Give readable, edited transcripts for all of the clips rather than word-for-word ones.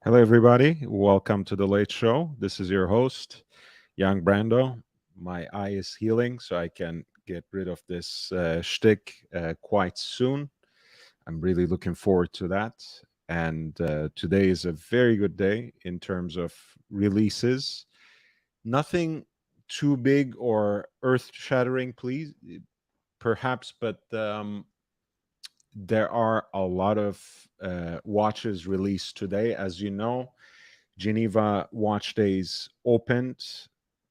Hello, everybody. Welcome to the Late Show. This is your host, Young Brando. My eye is healing, so I can get rid of this shtick quite soon. I'm really looking forward to that. And today is a very good day in terms of releases. Nothing too big or earth shattering, please, perhaps, but there are a lot of watches released today. As you know, Geneva Watch Days opened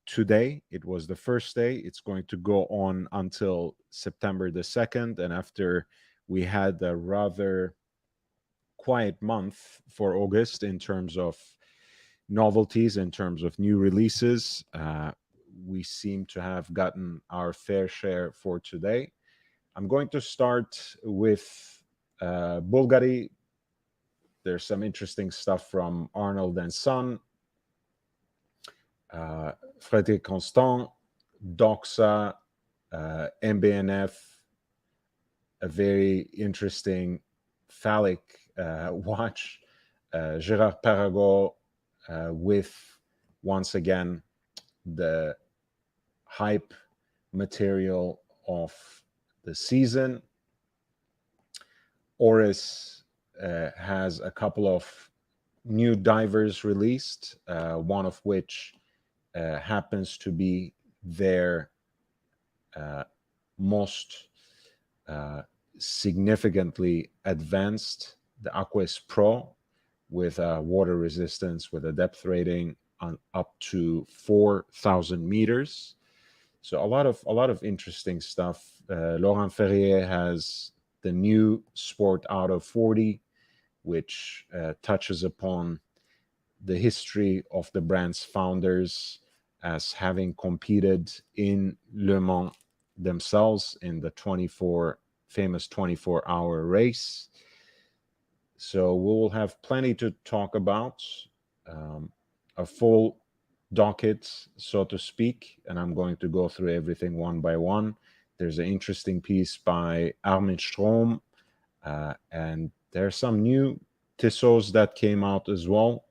today. It was the first day. It's going to go on until September the 2nd. And after we had a rather quiet month for August in terms of novelties, in terms of new releases, we seem to have gotten our fair share for today. I'm going to start with Bulgari. There's some interesting stuff from Arnold and Son, Frédéric Constant, Doxa, MBNF, a very interesting phallic watch, Gérard Paragot, with once again the hype material of the season. Oris has a couple of new divers released, one of which happens to be their most significantly advanced, the Aquis Pro, with water resistance, with a depth rating on up to 4,000 meters. So a lot of interesting stuff. Laurent Ferrier has the new Sport Auto 40, which touches upon the history of the brand's founders as having competed in Le Mans themselves in the famous 24-hour race. So we will have plenty to talk about, a full docket, so to speak, and I'm going to go through everything one by one. There's an interesting piece by Armin Strom, and there are some new Tissot's that came out as well,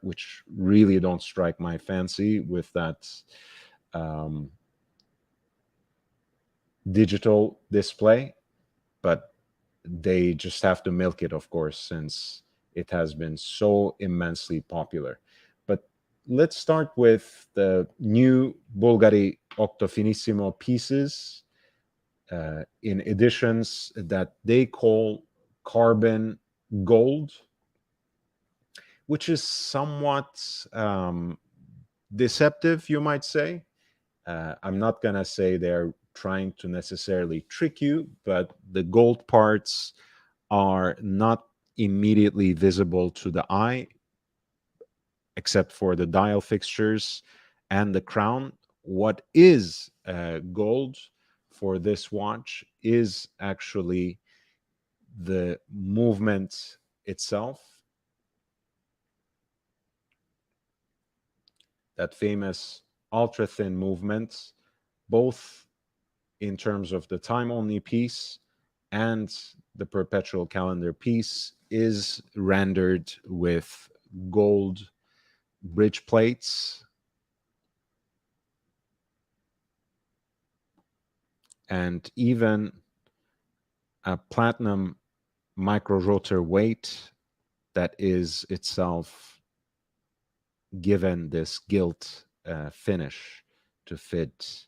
which really don't strike my fancy with that digital display, but they just have to milk it, of course, since it has been so immensely popular. But let's start with the new Bulgari Octofinissimo pieces in editions that they call carbon gold, which is somewhat deceptive, you might say. I'm not going to say they're trying to necessarily trick you, but the gold parts are not immediately visible to the eye, except for the dial fixtures and the crown. What is gold for this watch is actually the movement itself, that famous ultra thin movement, both in terms of the time only piece and the perpetual calendar piece, is rendered with gold bridge plates and even a platinum micro rotor weight that is itself given this gilt finish to fit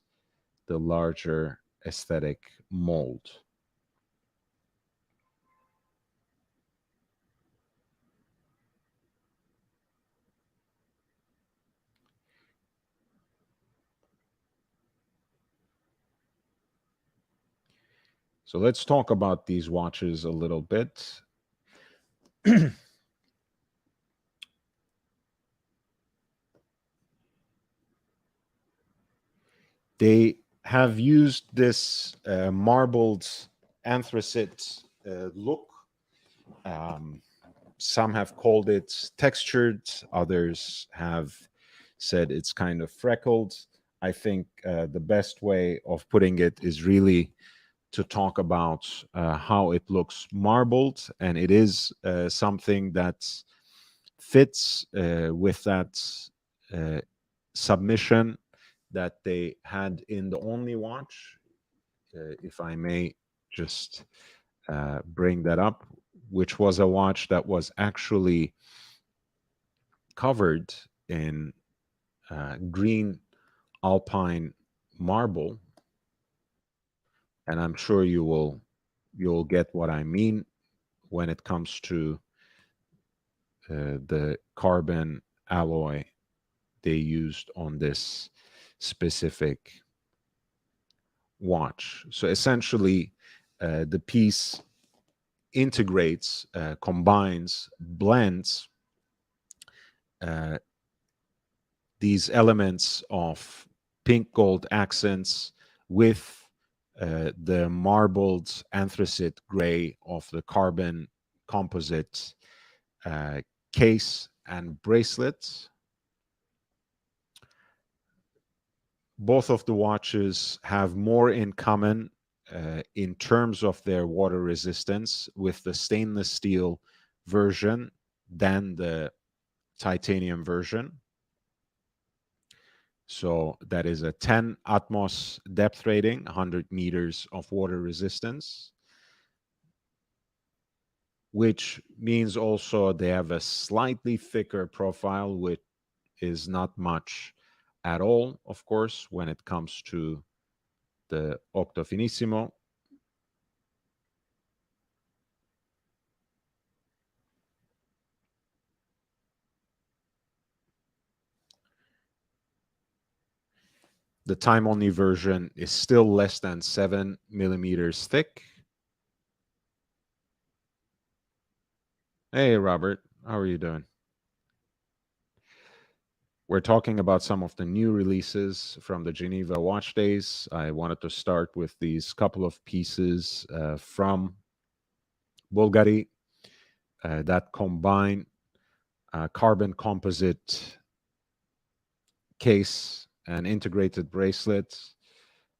the larger aesthetic mold. So let's talk about these watches a little bit. They have used this marbled anthracite look. Some have called it textured, others have said it's kind of freckled. I think the best way of putting it is really to talk about how it looks marbled, and it is something that fits with that uh, submission that they had in the only watch. If I may just bring that up, which was a watch that was actually covered in green alpine marble, and I'm sure you'll get what I mean when it comes to the carbon alloy they used on this specific watch. So essentially, the piece integrates, combines, blends uh, these elements of pink gold accents with the marbled anthracite gray of the carbon composite case and bracelets. Both of the watches have more in common in terms of their water resistance with the stainless steel version than the titanium version. So that is a 10 Atmos depth rating, 100 meters of water resistance, which means also they have a slightly thicker profile, which is not much at all, of course, when it comes to the Octofinissimo. The time only version is still less than 7 millimeters thick. Hey, Robert, how are you doing? We're talking about some of the new releases from the Geneva Watch Days. I wanted to start with these couple of pieces from Bulgari that combine carbon composite case and integrated bracelets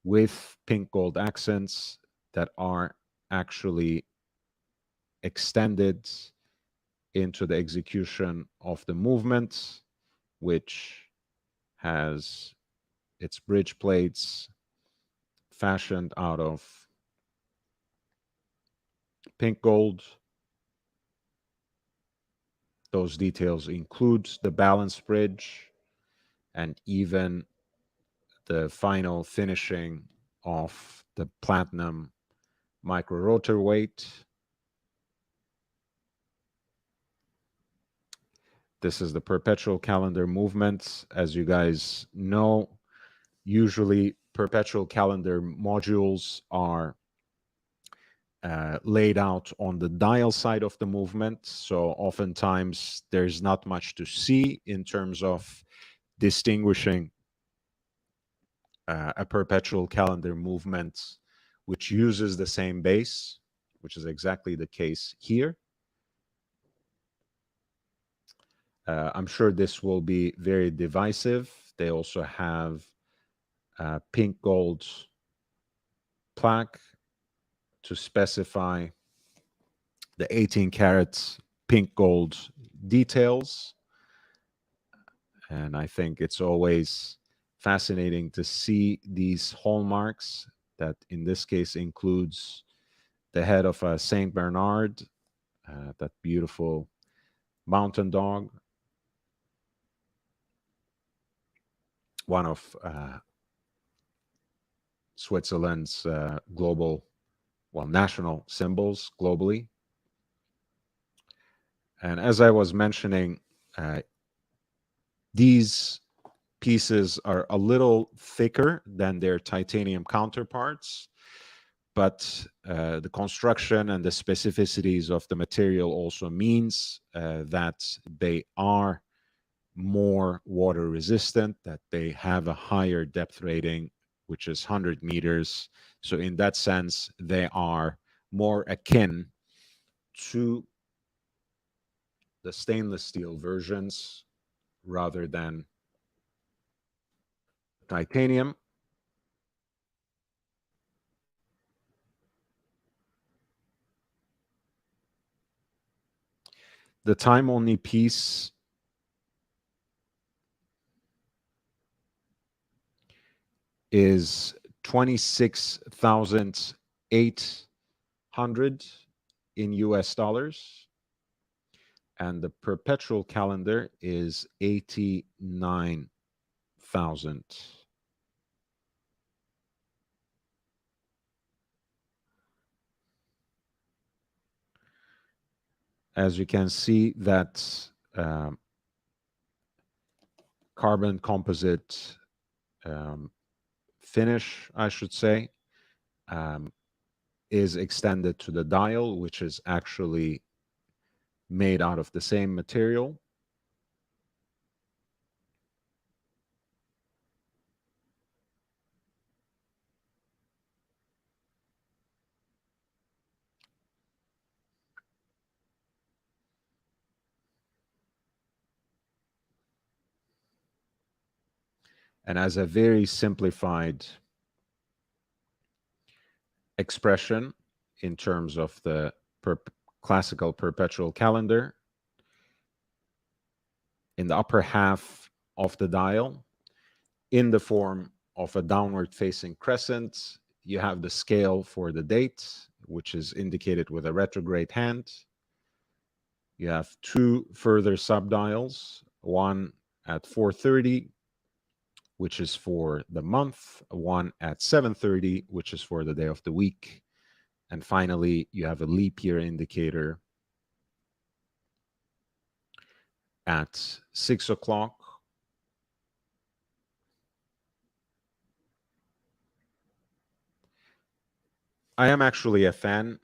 with pink gold accents that are actually extended into the execution of the movement, which has its bridge plates fashioned out of pink gold. Those details include the balance bridge and even the final finishing of the platinum micro rotor weight. This is the perpetual calendar movement. As you guys know, usually perpetual calendar modules are laid out on the dial side of the movement. So oftentimes there's not much to see in terms of distinguishing a perpetual calendar movement which uses the same base, which is exactly the case here. I'm sure this will be very divisive. They also have pink gold plaque to specify the 18 karat pink gold details. And I think it's always fascinating to see these hallmarks that in this case includes the head of a Saint Bernard, that beautiful mountain dog, one of Switzerland's global, well, national symbols globally. And as I was mentioning, these pieces are a little thicker than their titanium counterparts, but the construction and the specificities of the material also means that they are more water resistant, that they have a higher depth rating, which is 100 meters. So in that sense, they are more akin to the stainless steel versions rather than titanium. The time only piece is 26,800 in US dollars, and the perpetual calendar is 89,000. As you can see, that carbon composite um, finish, I should say, um, is extended to the dial, which is actually made out of the same material. And as a very simplified expression in terms of the classical perpetual calendar, in the upper half of the dial, in the form of a downward facing crescent, you have the scale for the date, which is indicated with a retrograde hand. You have two further subdials, one at 4:30, which is for the month, one at 7:30, which is for the day of the week. And finally, you have a leap year indicator at 6 o'clock. I am actually a fan.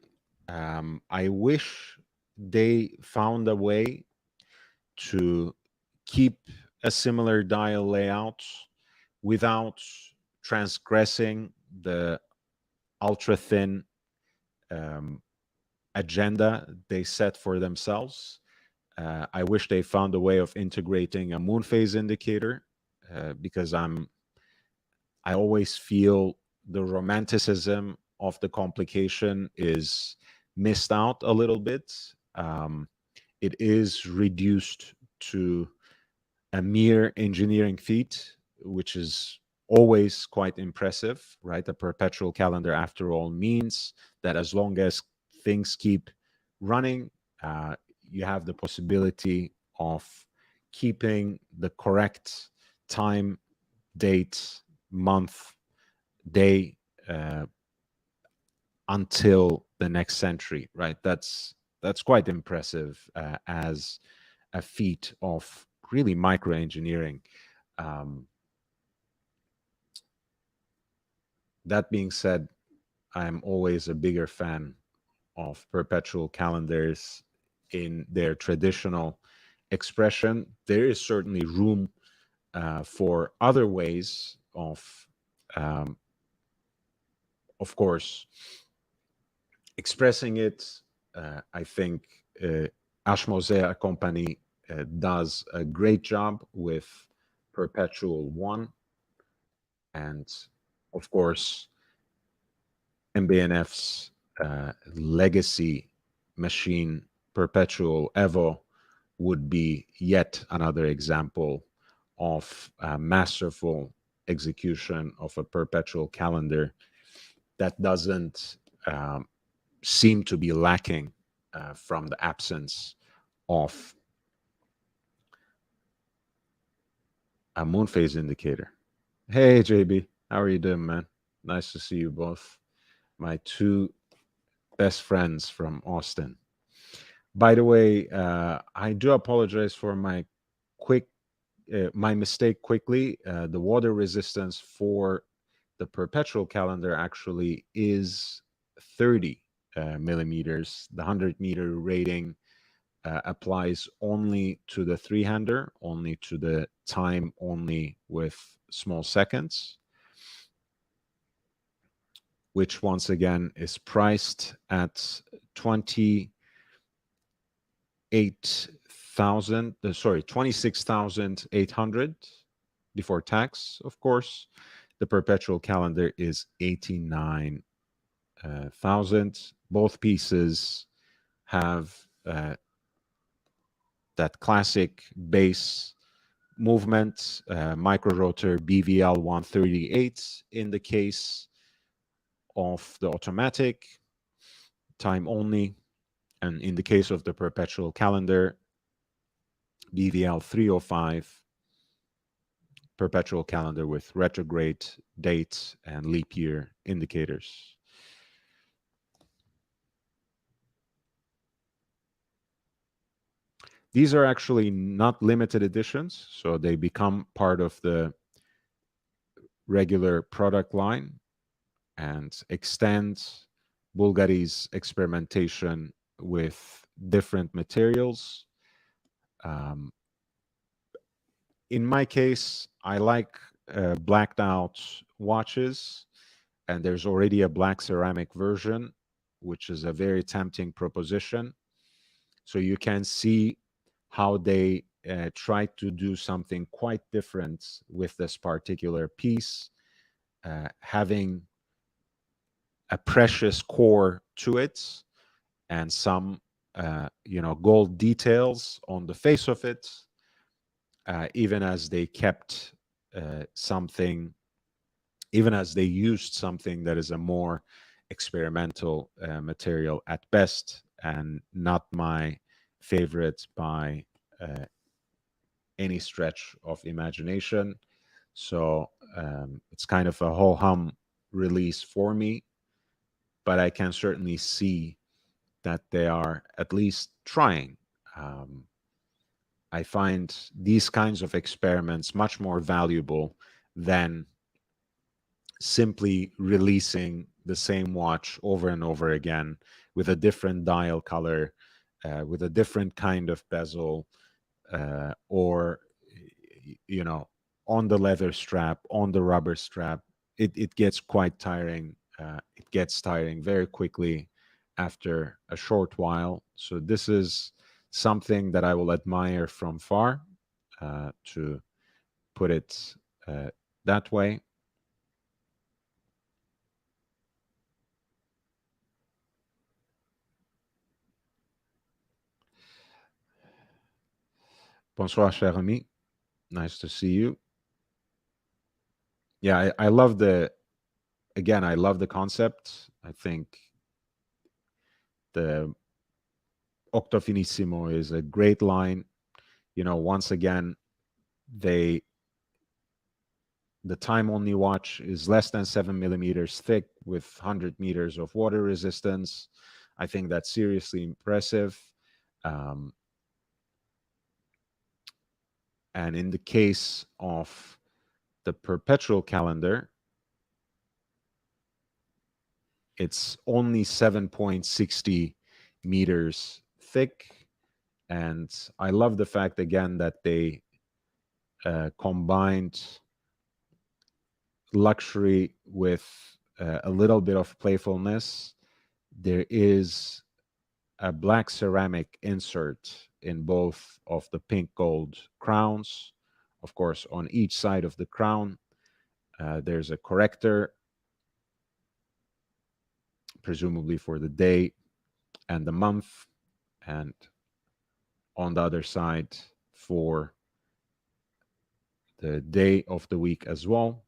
I wish they found a way to keep a similar dial layout without transgressing the ultra thin um, agenda they set for themselves. I wish they found a way of integrating a moon phase indicator because I always feel the romanticism of the complication is missed out a little bit. It is reduced to a mere engineering feat, which is always quite impressive, right? A perpetual calendar, after all, means that as long as things keep running, you have the possibility of keeping the correct time, date, month, day uh, until the next century, right? That's quite impressive as a feat of really microengineering. Um, that being said, I'm always a bigger fan of perpetual calendars in their traditional expression. There is certainly room for other ways of course, expressing it. I think Ashmosea Company does a great job with Perpetual One, and of course, MBNF's legacy machine, Perpetual Evo, would be yet another example of a masterful execution of a perpetual calendar that doesn't seem to be lacking from the absence of a moon phase indicator. Hey, JB, how are you doing, man? Nice to see you both. My two best friends from Austin. By the way, I do apologize for my mistake quickly. The water resistance for the perpetual calendar actually is 30 millimeters. The 100-meter rating applies only to the three-hander, only to the time only with small seconds, which once again is priced at 26,800 before tax, of course. The perpetual calendar is 89,000. Both pieces have that classic bass movement, micro rotor BVL 138 in the case of the automatic, time only, and in the case of the perpetual calendar, BVL 305, perpetual calendar with retrograde dates and leap year indicators. These are actually not limited editions, so they become part of the regular product line and extend Bulgari's experimentation with different materials. Um, in my case, I like blacked out watches, and there's already a black ceramic version, which is a very tempting proposition. So you can see how they tried to do something quite different with this particular piece, having a precious core to it and some gold details on the face of it, even as they kept something, even as they used something that is a more experimental material at best and not my favorite by any stretch of imagination. So it's kind of a ho hum release for me, but I can certainly see that they are at least trying. Um, I find these kinds of experiments much more valuable than simply releasing the same watch over and over again with a different dial color, with a different kind of bezel, or on the leather strap, on the rubber strap. It gets quite tiring. It gets tiring very quickly after a short while. So this is something that I will admire from far, to put it that way. Bonsoir, cher ami. Nice to see you. Yeah, I love again, I love the concept. I think the Octofinissimo is a great line. Once again, they the time only watch is less than 7 millimeters thick with 100 meters of water resistance. I think that's seriously impressive. Um, and in the case of the perpetual calendar, it's only 7.60 meters thick. And I love the fact, again, that they combined luxury with a little bit of playfulness. There is a black ceramic insert in both of the pink gold crowns. Of course, on each side of the crown, there's a corrector, presumably for the day and the month, and on the other side for the day of the week as well.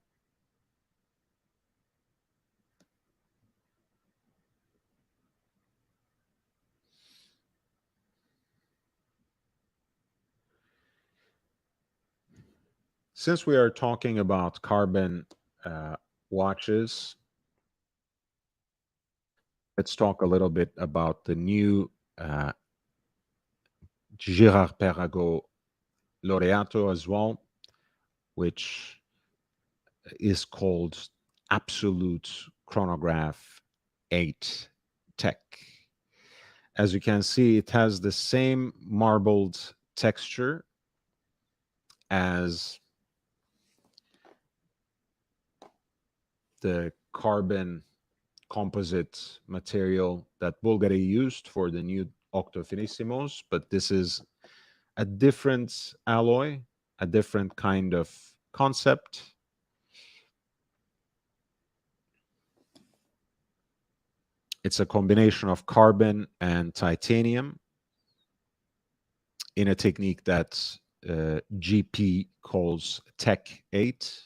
Since we are talking about carbon watches, let's talk a little bit about the new Girard-Perregaux Laureato as well, which is called Absolute Chronograph 8 Tech. As you can see, it has the same marbled texture as the carbon composite material that Bulgari used for the new Octofinissimos, but this is a different alloy, a different kind of concept. It's a combination of carbon and titanium in a technique that GP calls Tech 8.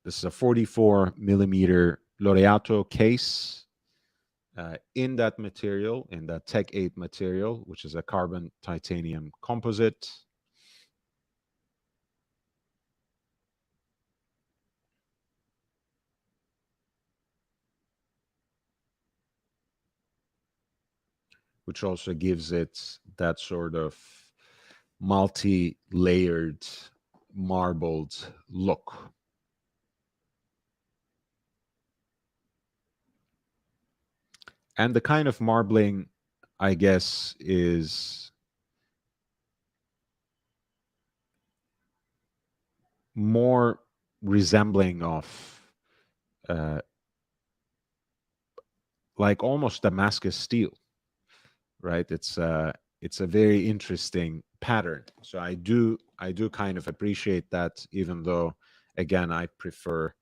This is a 44 millimeter Laureato case. In that material, in that Tech 8 material, which is a carbon titanium composite. Which also gives it that sort of multi-layered, marbled look. And the kind of marbling, I guess, is more resembling of like almost Damascus steel, right? It's a very interesting pattern. So I do kind of appreciate that, even though again I prefer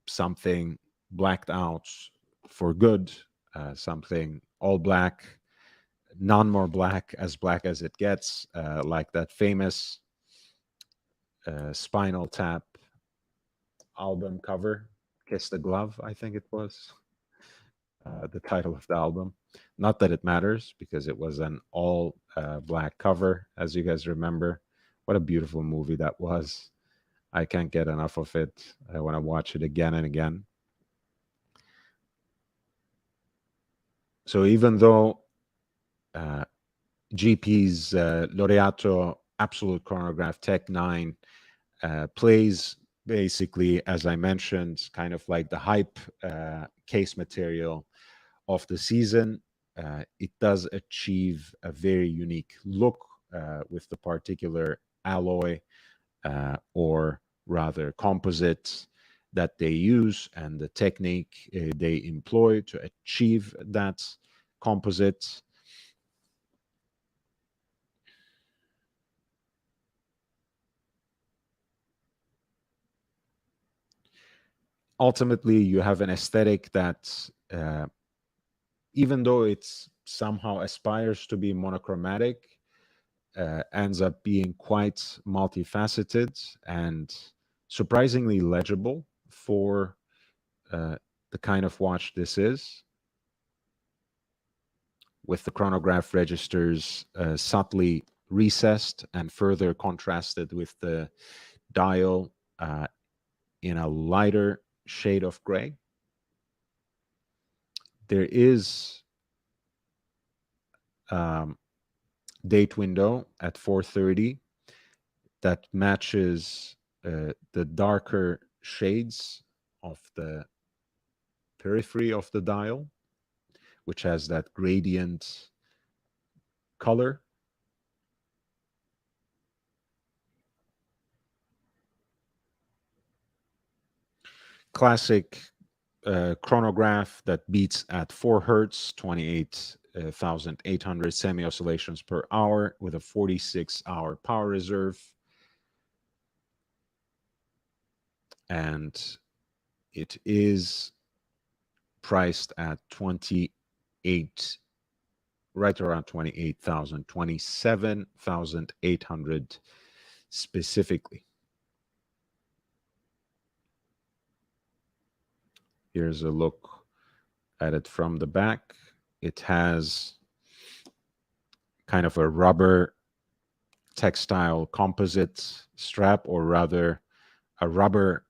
something blacked out for good, something all black, none more black as it gets, like that famous Spinal Tap album cover, Kiss the Glove, I think it was the title of the album. Not that it matters because it was an all black cover, as you guys remember. What a beautiful movie that was. I can't get enough of it. I want to watch it again and again. So even though GP's Laureato Absolute Chronograph Tech 9 plays basically, as I mentioned, kind of like the hype case material of the season, it does achieve a very unique look with the particular alloy or rather composite that they use and the technique they employ to achieve that composite. Ultimately, you have an aesthetic that, even though it's somehow aspires to be monochromatic, ends up being quite multifaceted and surprisingly legible for the kind of watch this is, with the chronograph registers subtly recessed and further contrasted with the dial in a lighter shade of gray. There is date window at 4:30 that matches the darker shades of the periphery of the dial, which has that gradient color. Classic chronograph that beats at 4 hertz, 28,800 semi oscillations per hour with a 46-hour power reserve. And it is priced at 28, right around 28,000, 27,800 specifically. Here's a look at it from the back. It has kind of a rubber textile composite strap, or rather a rubber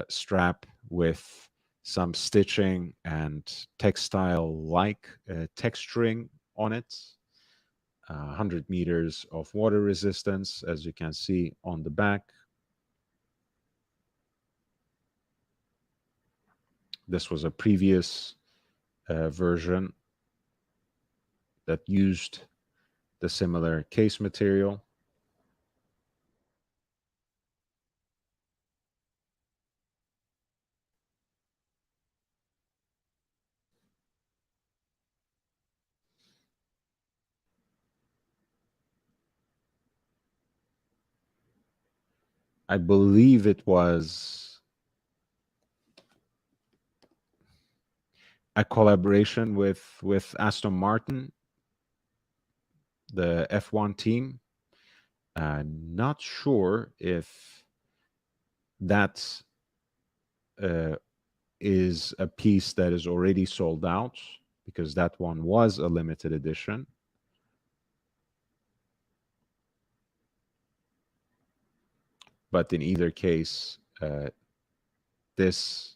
strap with some stitching and textile-like texturing on it. 100 meters of water resistance, as you can see on the back. This was a previous version that used the similar case material. I believe it was a collaboration with Aston Martin, the F1 team. Not sure if that uh, is a piece that is already sold out, because that one was a limited edition. But in either case, this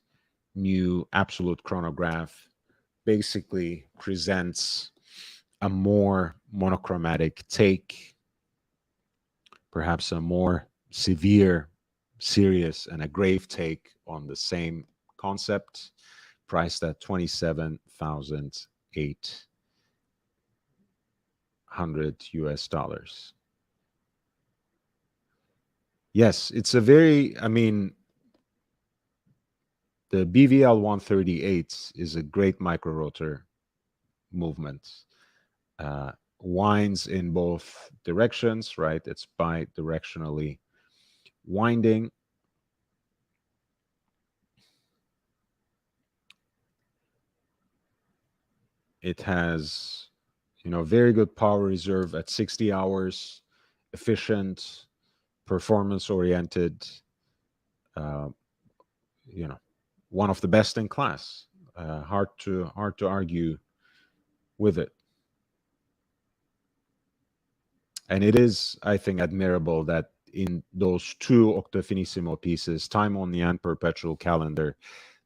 new absolute chronograph basically presents a more monochromatic take, perhaps a more severe, serious, and a grave take on the same concept, priced at 27,800 US dollars. Yes, it's a very, I mean, the BVL 138 is a great micro rotor movement. Winds in both directions, right? It's bi-directionally winding. It has, very good power reserve at 60 hours, efficient, performance oriented, uh, you know, one of the best in class. Hard to argue with it. And it is, I think, admirable that in those two Octofinissimo pieces, Time on the and Perpetual Calendar,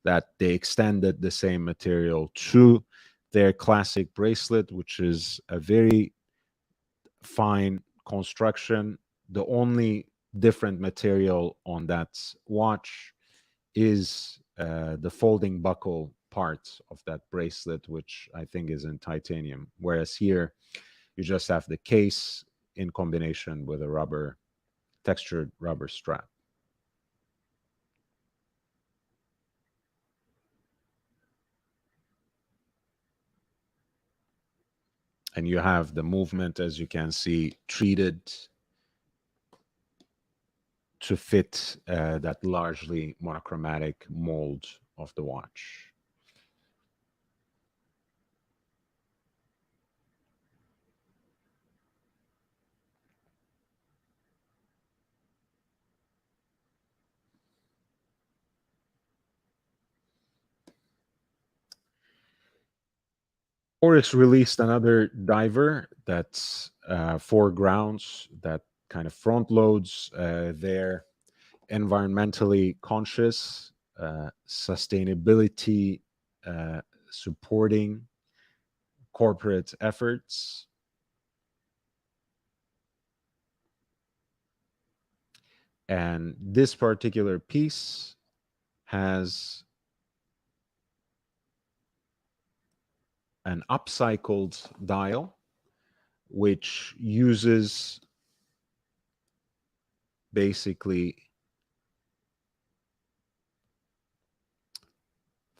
that they extended the same material to their classic bracelet, which is a very fine construction. The only different material on that watch is the folding buckle part of that bracelet, which I think is in titanium. Whereas here, you just have the case in combination with a textured rubber strap. And you have the movement, as you can see, treated to fit that largely monochromatic mold of the watch. Oryx released another diver that's foregrounds, that kind of front loads their environmentally conscious, sustainability supporting corporate efforts. And this particular piece has an upcycled dial, which uses basically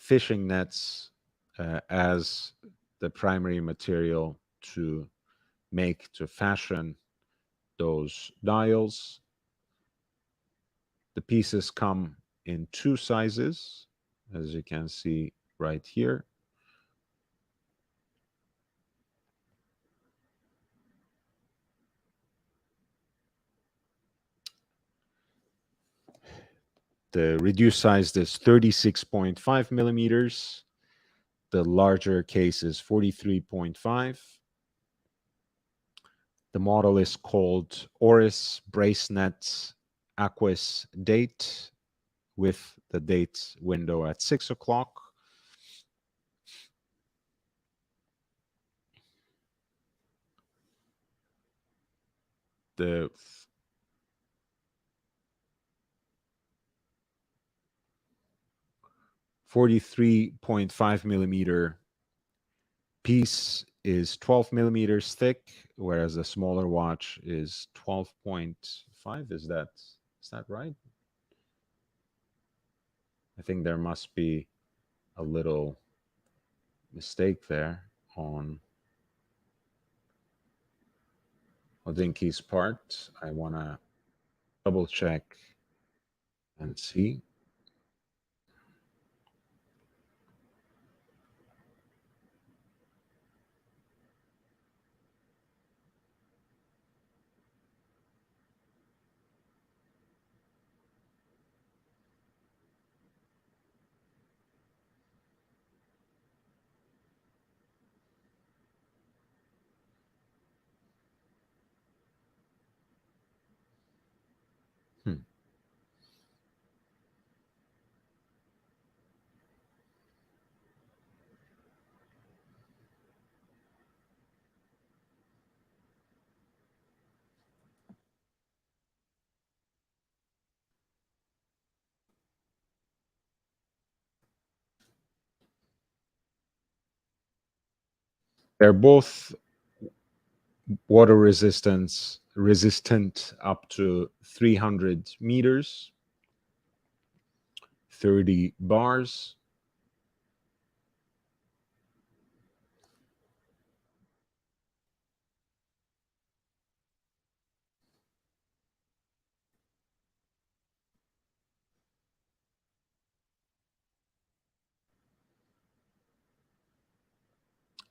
fishing nets as the primary material to fashion those dials. The pieces come in two sizes, as you can see right here. The reduced size is 36.5 millimeters. The larger case is 43.5. The model is called Oris Bracenet Aquis Date, with the date window at 6 o'clock. The 43.5 millimeter piece is 12 millimeters thick, whereas the smaller watch is 12.5. Is that right? I think there must be a little mistake there on Odinki's part. I want to double check and see. They're both water resistant up to 300 meters, 30 bars.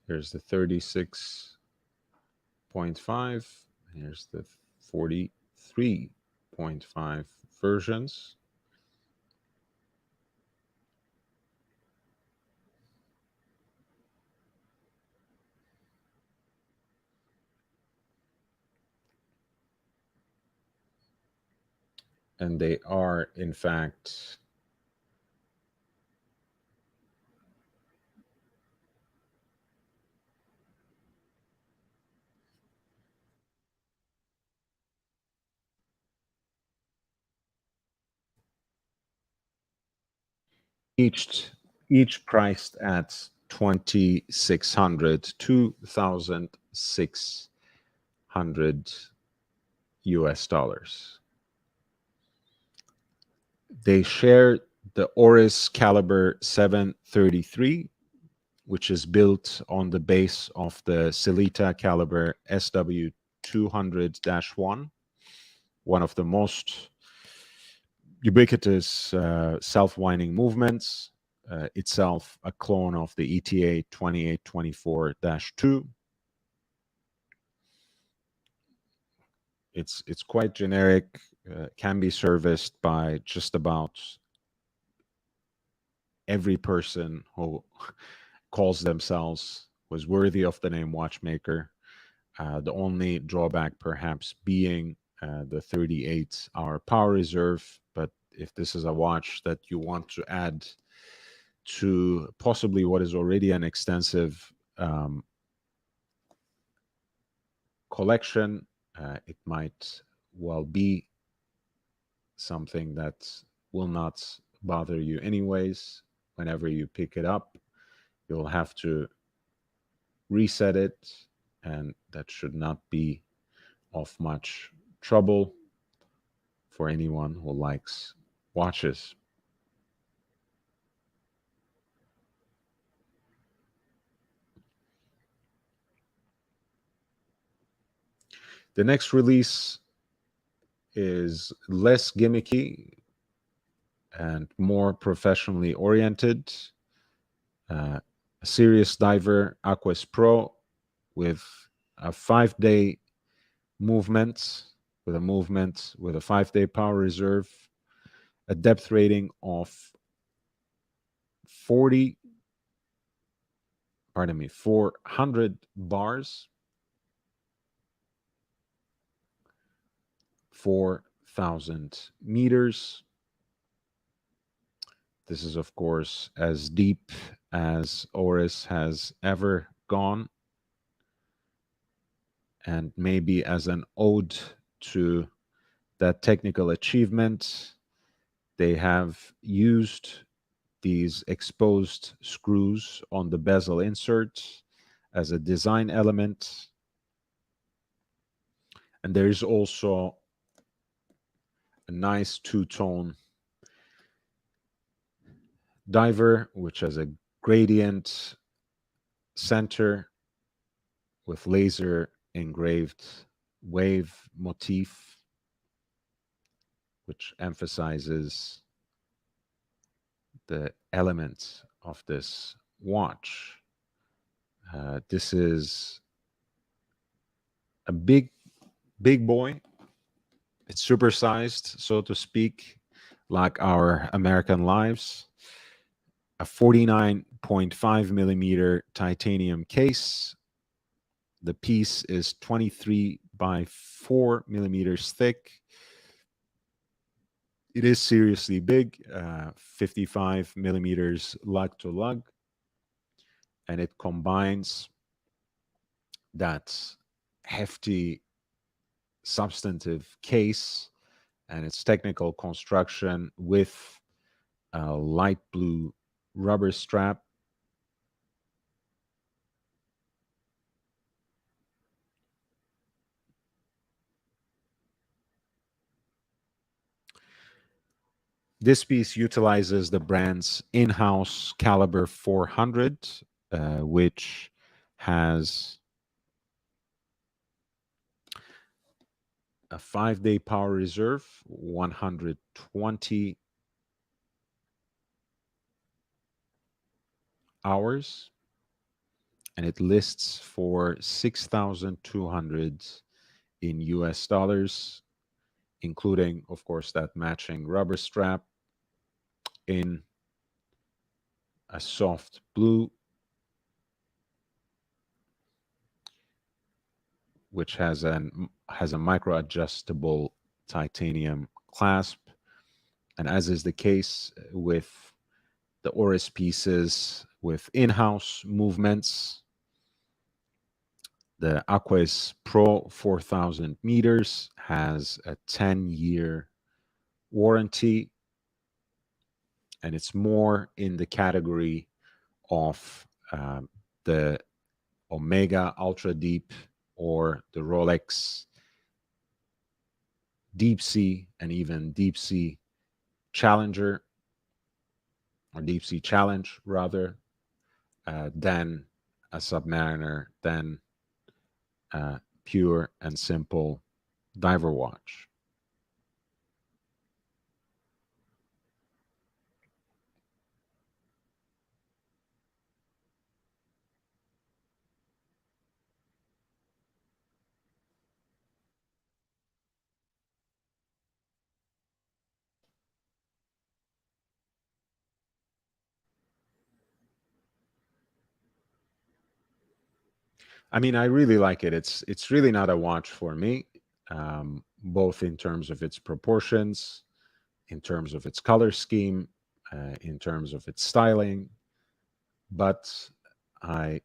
Here's the 36.5. Here's the 43.5 versions. And they are, in fact, each each priced at 2,600, 2,600 US dollars. They share the Oris caliber 733, which is built on the base of the Celita caliber SW 200-1, one of the most ubiquitous self-winding movements, itself a clone of the ETA 2824-2. It's quite generic, can be serviced by just about every person who calls themselves was worthy of the name watchmaker. The only drawback perhaps being the 38-hour power reserve. But if this is a watch that you want to add to possibly what is already an extensive collection, it might well be something that will not bother you anyways. Whenever you pick it up, you'll have to reset it, and that should not be of much trouble for anyone who likes watches. The next release is less gimmicky and more professionally oriented. A serious diver Aquas Pro with a 5-day movement, with a 5-day power reserve, a depth rating of 40, pardon me, 400 bars, 4,000 meters. This is, of course, as deep as Oris has ever gone, and maybe as an ode to that technical achievement, they have used these exposed screws on the bezel insert as a design element. And there is also a nice two-tone diver, which has a gradient center with laser engraved wave motif, which emphasizes the elements of this watch. This is a big boy. It's supersized, so to speak, like our American lives. A 49.5 millimeter titanium case. The piece is 23 by 4 millimeters thick. It is seriously big, 55 millimeters lug to lug, and it combines that hefty substantive case and its technical construction with a light blue rubber strap. This piece utilizes the brand's in-house caliber 400, which has a 5-day power reserve, 120 hours, and it lists for 6,200 in US dollars, including, of course, that matching rubber strap in a soft blue, which has a micro adjustable titanium clasp. And as is the case with the Oris pieces with in-house movements, the Aquas Pro 4000 meters has a 10-year warranty, and it's more in the category of the Omega Ultra Deep or the Rolex Deep Sea and even Deep Sea Challenger, or Deep Sea Challenge rather, than a Submariner, than a pure and simple diver watch. I mean, I really like it. It's really not a watch for me, both in terms of its proportions, in terms of its color scheme, in terms of its styling. But I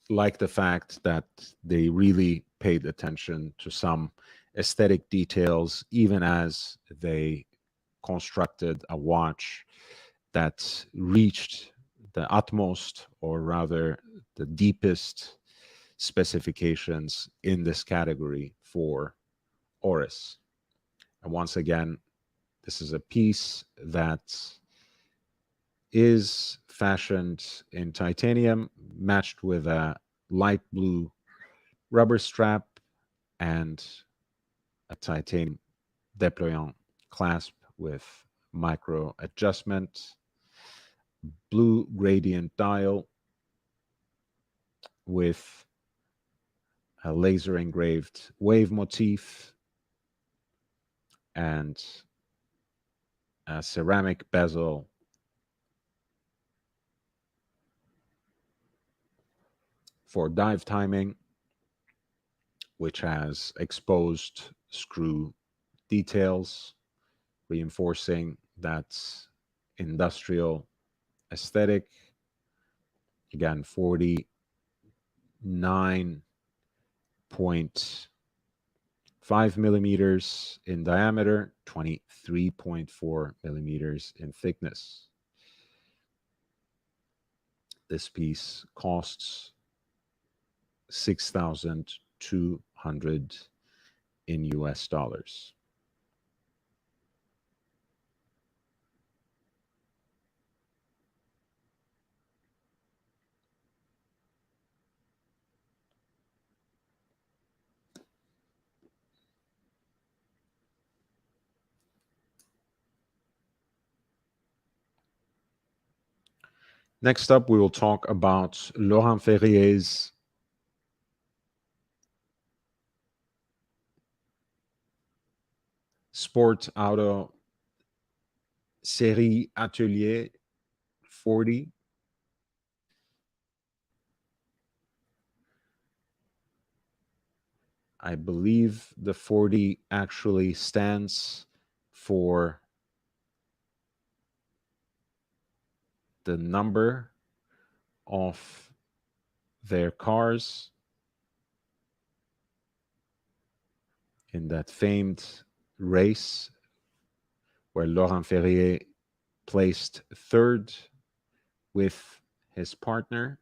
like the fact that they really paid attention to some aesthetic details, even as they constructed a watch that reached the utmost, or rather the deepest specifications in this category for Oris. And once again, this is a piece that is fashioned in titanium, matched with a light blue rubber strap and a titanium deployant clasp with micro adjustment, blue gradient dial with a laser engraved wave motif, and a ceramic bezel for dive timing, which has exposed screw details, reinforcing that industrial aesthetic. Again, 49.5 millimeters in diameter, 23.4 millimeters in thickness. This piece costs 6,200 in US dollars. Next up, we will talk about Laurent Ferrier's Sport Auto Série Atelier 40. I believe the 40 actually stands for the number of their cars in that famed race where Laurent Ferrier placed third with his partner.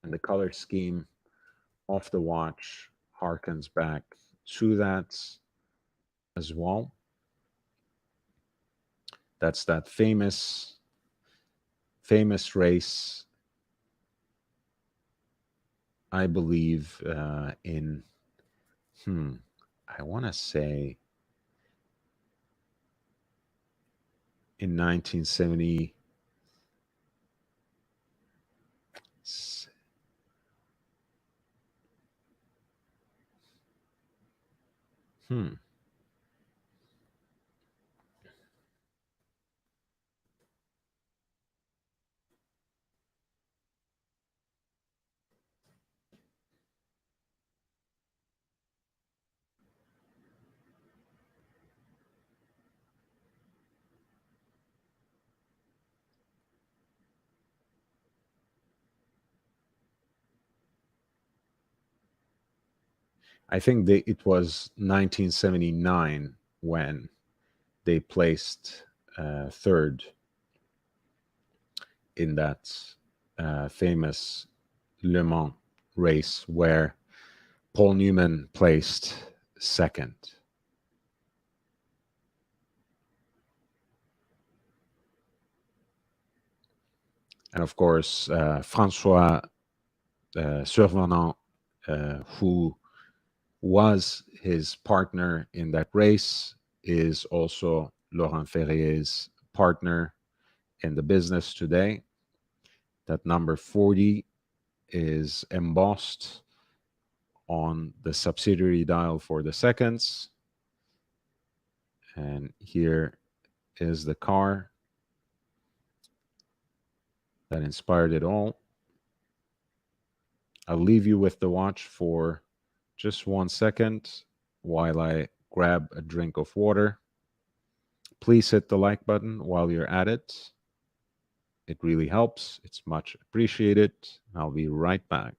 And the color scheme of the watch harkens back to that as well. That's that famous race, I believe, in, I want to say in 1970. Hmm. I think it was 1979 when they placed third in that famous Le Mans race where Paul Newman placed second. And of course, Francois Survenant, who was his partner in that race, is also Laurent Ferrier's partner in the business today. That number 40 is embossed on the subsidiary dial for the seconds. And here is the car that inspired it all. I'll leave you with the watch for just 1 second while I grab a drink of water. Please hit the like button while you're at it. It really helps. It's much appreciated. I'll be right back.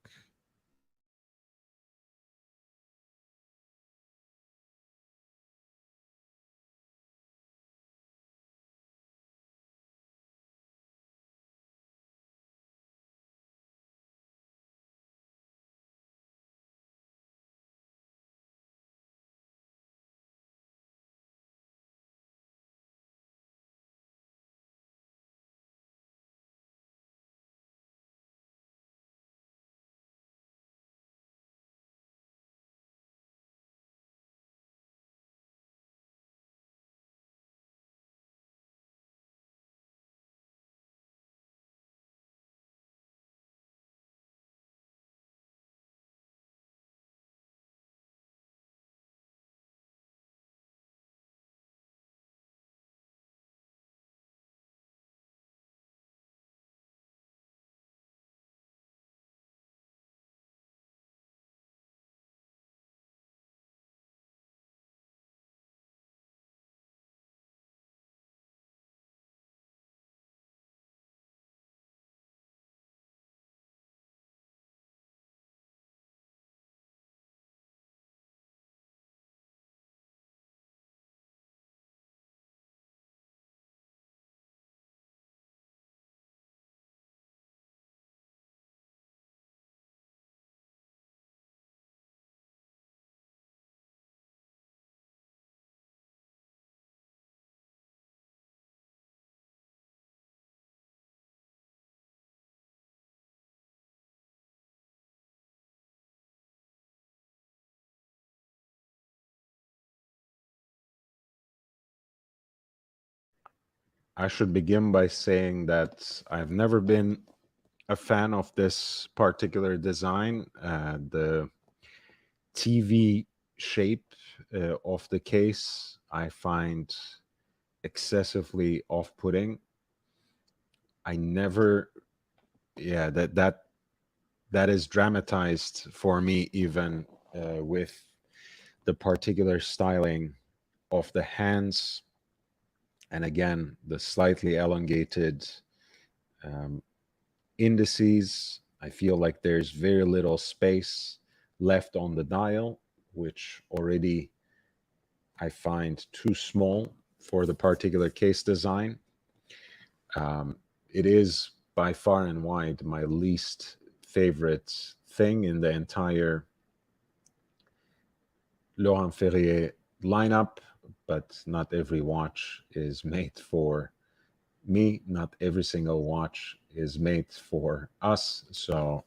I should begin by saying that I've never been a fan of this particular design. The TV shape of the case I find excessively off-putting. I never, yeah, that is dramatized for me even with the particular styling of the hands, and again the slightly elongated um, indices. I feel like there's very little space left on the dial, which already I find too small for the particular case design. It is by far and wide my least favorite thing in the entire Laurent Ferrier lineup. but not every watch is made for me. Not every single watch is made for us. So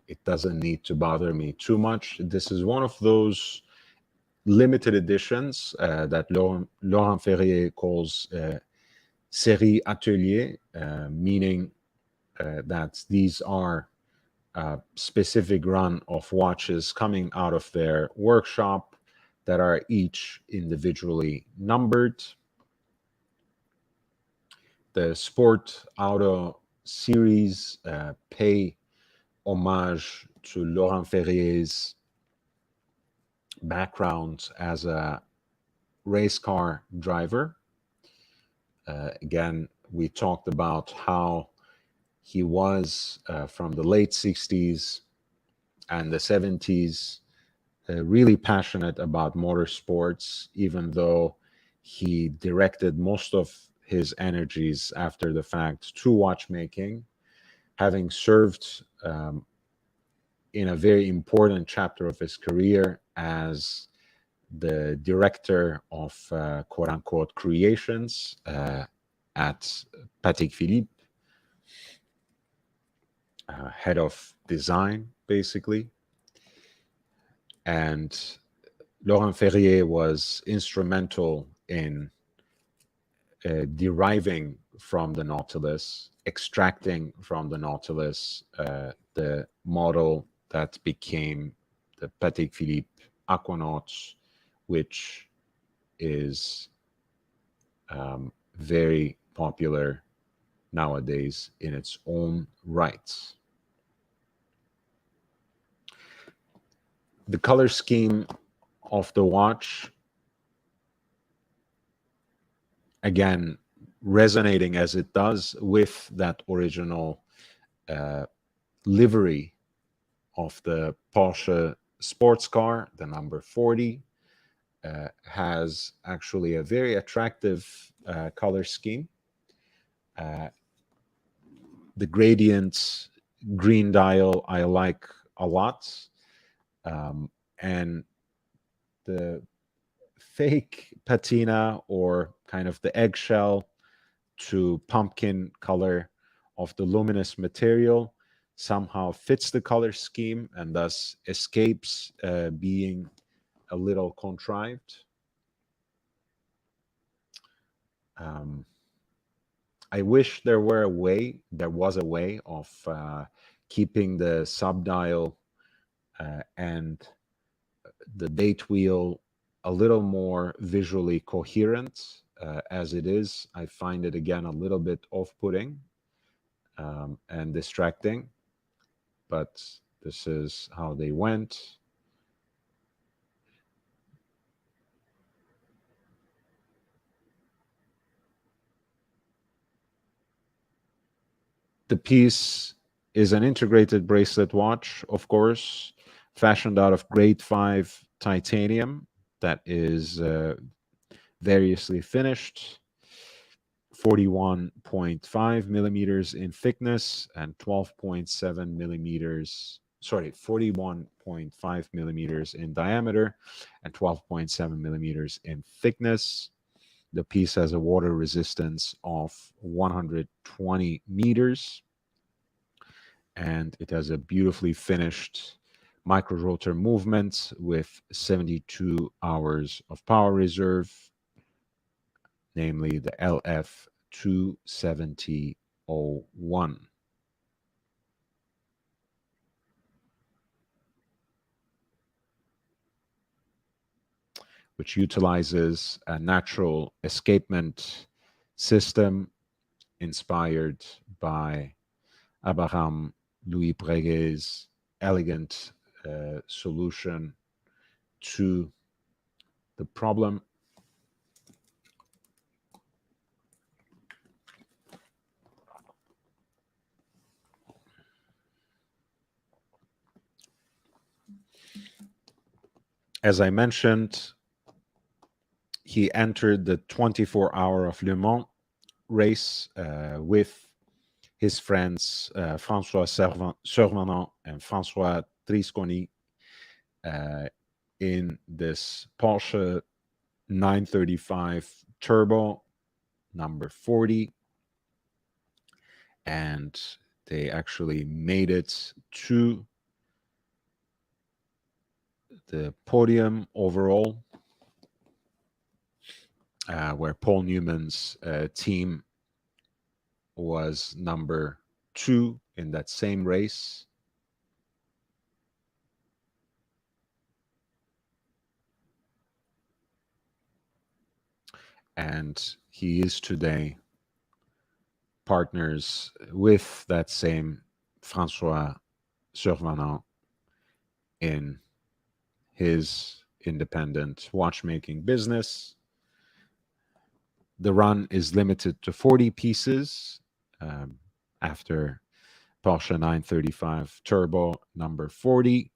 it doesn't need to bother me too much. This is one of those limited editions that Laurent Ferrier calls série atelier, meaning that these are a specific run of watches coming out of their workshop that are each individually numbered. The Sport Auto series pay homage to Laurent Ferrier's background as a race car driver. Again, we talked about how he was from the late 60s and the 70s really passionate about motorsports, even though he directed most of his energies after the fact to watchmaking, having served in a very important chapter of his career as the director of quote unquote creations at Patek Philippe, head of design, basically. And Laurent Ferrier was instrumental in deriving from the Nautilus, extracting from the Nautilus the model that became the Patek Philippe Aquanaut, which is very popular nowadays in its own right. The color scheme of the watch, again, resonating as it does with that original livery of the Porsche sports car, the number 40, has actually a very attractive color scheme. The gradient green dial I like a lot. And the fake patina, or kind of the eggshell to pumpkin color of the luminous material, somehow fits the color scheme and thus escapes being a little contrived. I wish there was a way of keeping the subdial and the date wheel a little more visually coherent. As it is, I find it again a little bit off-putting and distracting, but this is how they went. The piece is an integrated bracelet watch, of course, fashioned out of grade 5 titanium that is variously finished, 41.5 millimeters in thickness and 12.7 millimeters, 41.5 millimeters in diameter and 12.7 millimeters in thickness. The piece has a water resistance of 120 meters, and it has a beautifully finished micro rotor movement with 72 hours of power reserve, namely the LF 27001. Which utilizes a natural escapement system inspired by Abraham Louis Breguet's elegant solution to the problem. As I mentioned, he entered the 24-hour of Le Mans race with his friends François Servanant and François Trisconi in this Porsche 935 Turbo number 40, and they actually made it to the podium overall, where Paul Newman's team was number 2 in that same race. And he is today partners with that same Francois Survenant in his independent watchmaking business. The run is limited to 40 pieces after Porsche 935 Turbo number 40,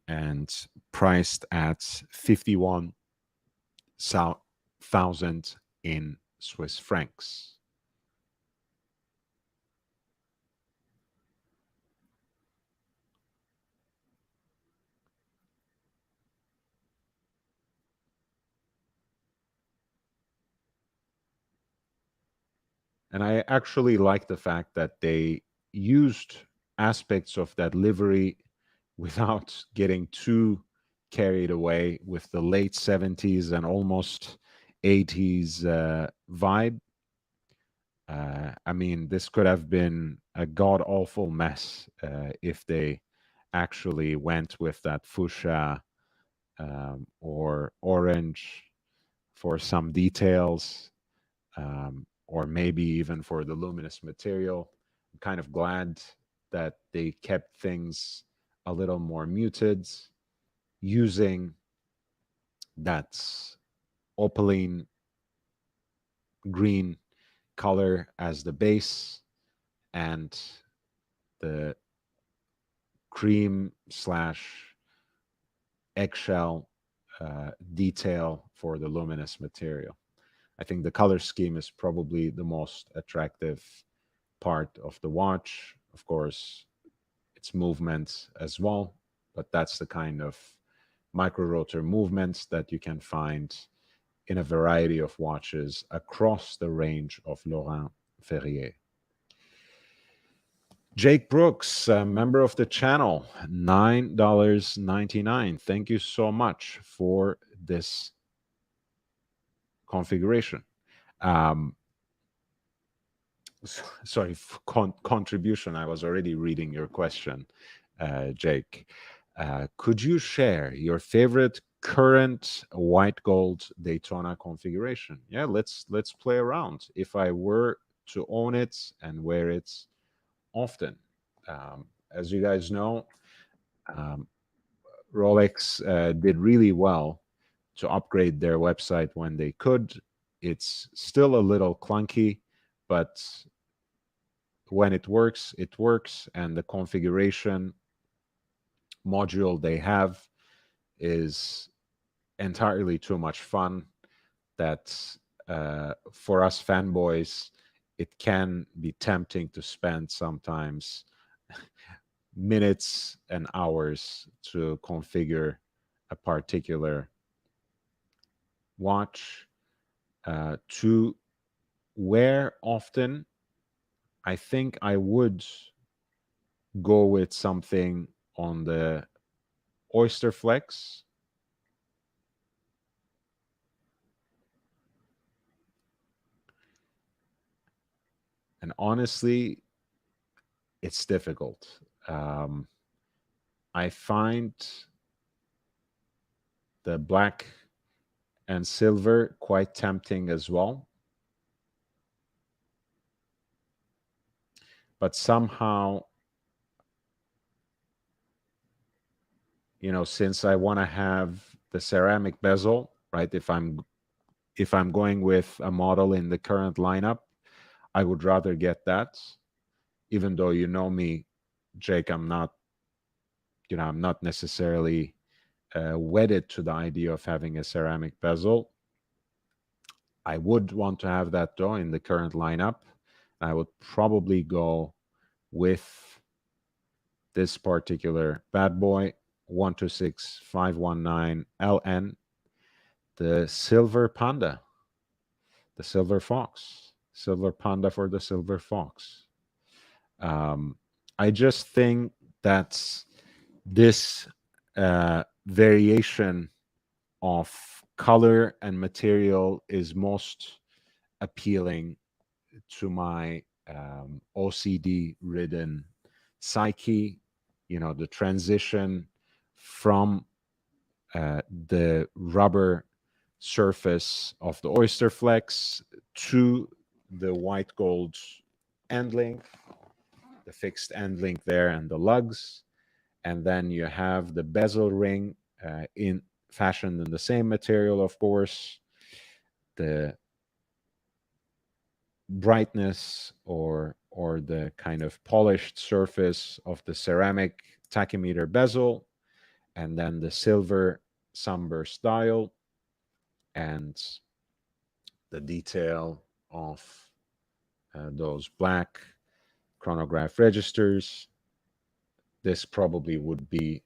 and priced at 51,000 in Swiss francs. And I actually like the fact that they used aspects of that livery without getting too carried away with the late 70s and almost 80s vibe. I mean, this could have been a god awful mess if they actually went with that fuchsia or orange for some details, or maybe even for the luminous material. I'm kind of glad that they kept things a little more muted, using that opaline green color as the base and the cream slash eggshell detail for the luminous material. I think the color scheme is probably the most attractive part of the watch. Of course, its movement as well, but that's the kind of micro rotor movements that you can find in a variety of watches across the range of Laurent Ferrier. Jake Brooks, a member of the channel, $9.99. Thank you so much for this configuration. Sorry, contribution. I was already reading your question, Jake. Could you share your favorite current white gold Daytona configuration? Yeah, let's play around. If I were to own it and wear it often, as you guys know, Rolex did really well to upgrade their website when they could. It's still a little clunky, but when it works, and the configuration module they have is entirely too much fun that for us fanboys, it can be tempting to spend sometimes minutes and hours to configure a particular watch. To wear often, I think I would go with something on the Oyster Flex. And honestly, it's difficult. I find the black and silver quite tempting as well. But somehow, since I want to have the ceramic bezel, right? If I'm going with a model in the current lineup, I would rather get that. Even though me, Jake, I'm not necessarily wedded to the idea of having a ceramic bezel. I would want to have that though in the current lineup. I would probably go with this particular bad boy, 126519 LN. the silver panda, the silver fox, silver panda for the silver fox. Um, I just think that this variation of color and material is most appealing to my OCD ridden psyche. You know, the transition from the rubber surface of the oyster flex to the white gold end link, the fixed end link there, and the lugs. And then you have the bezel ring in fashioned in the same material, of course. The brightness or the kind of polished surface of the ceramic tachymeter bezel, and then the silver sunburst dial, and the detail of those black chronograph registers. This probably would be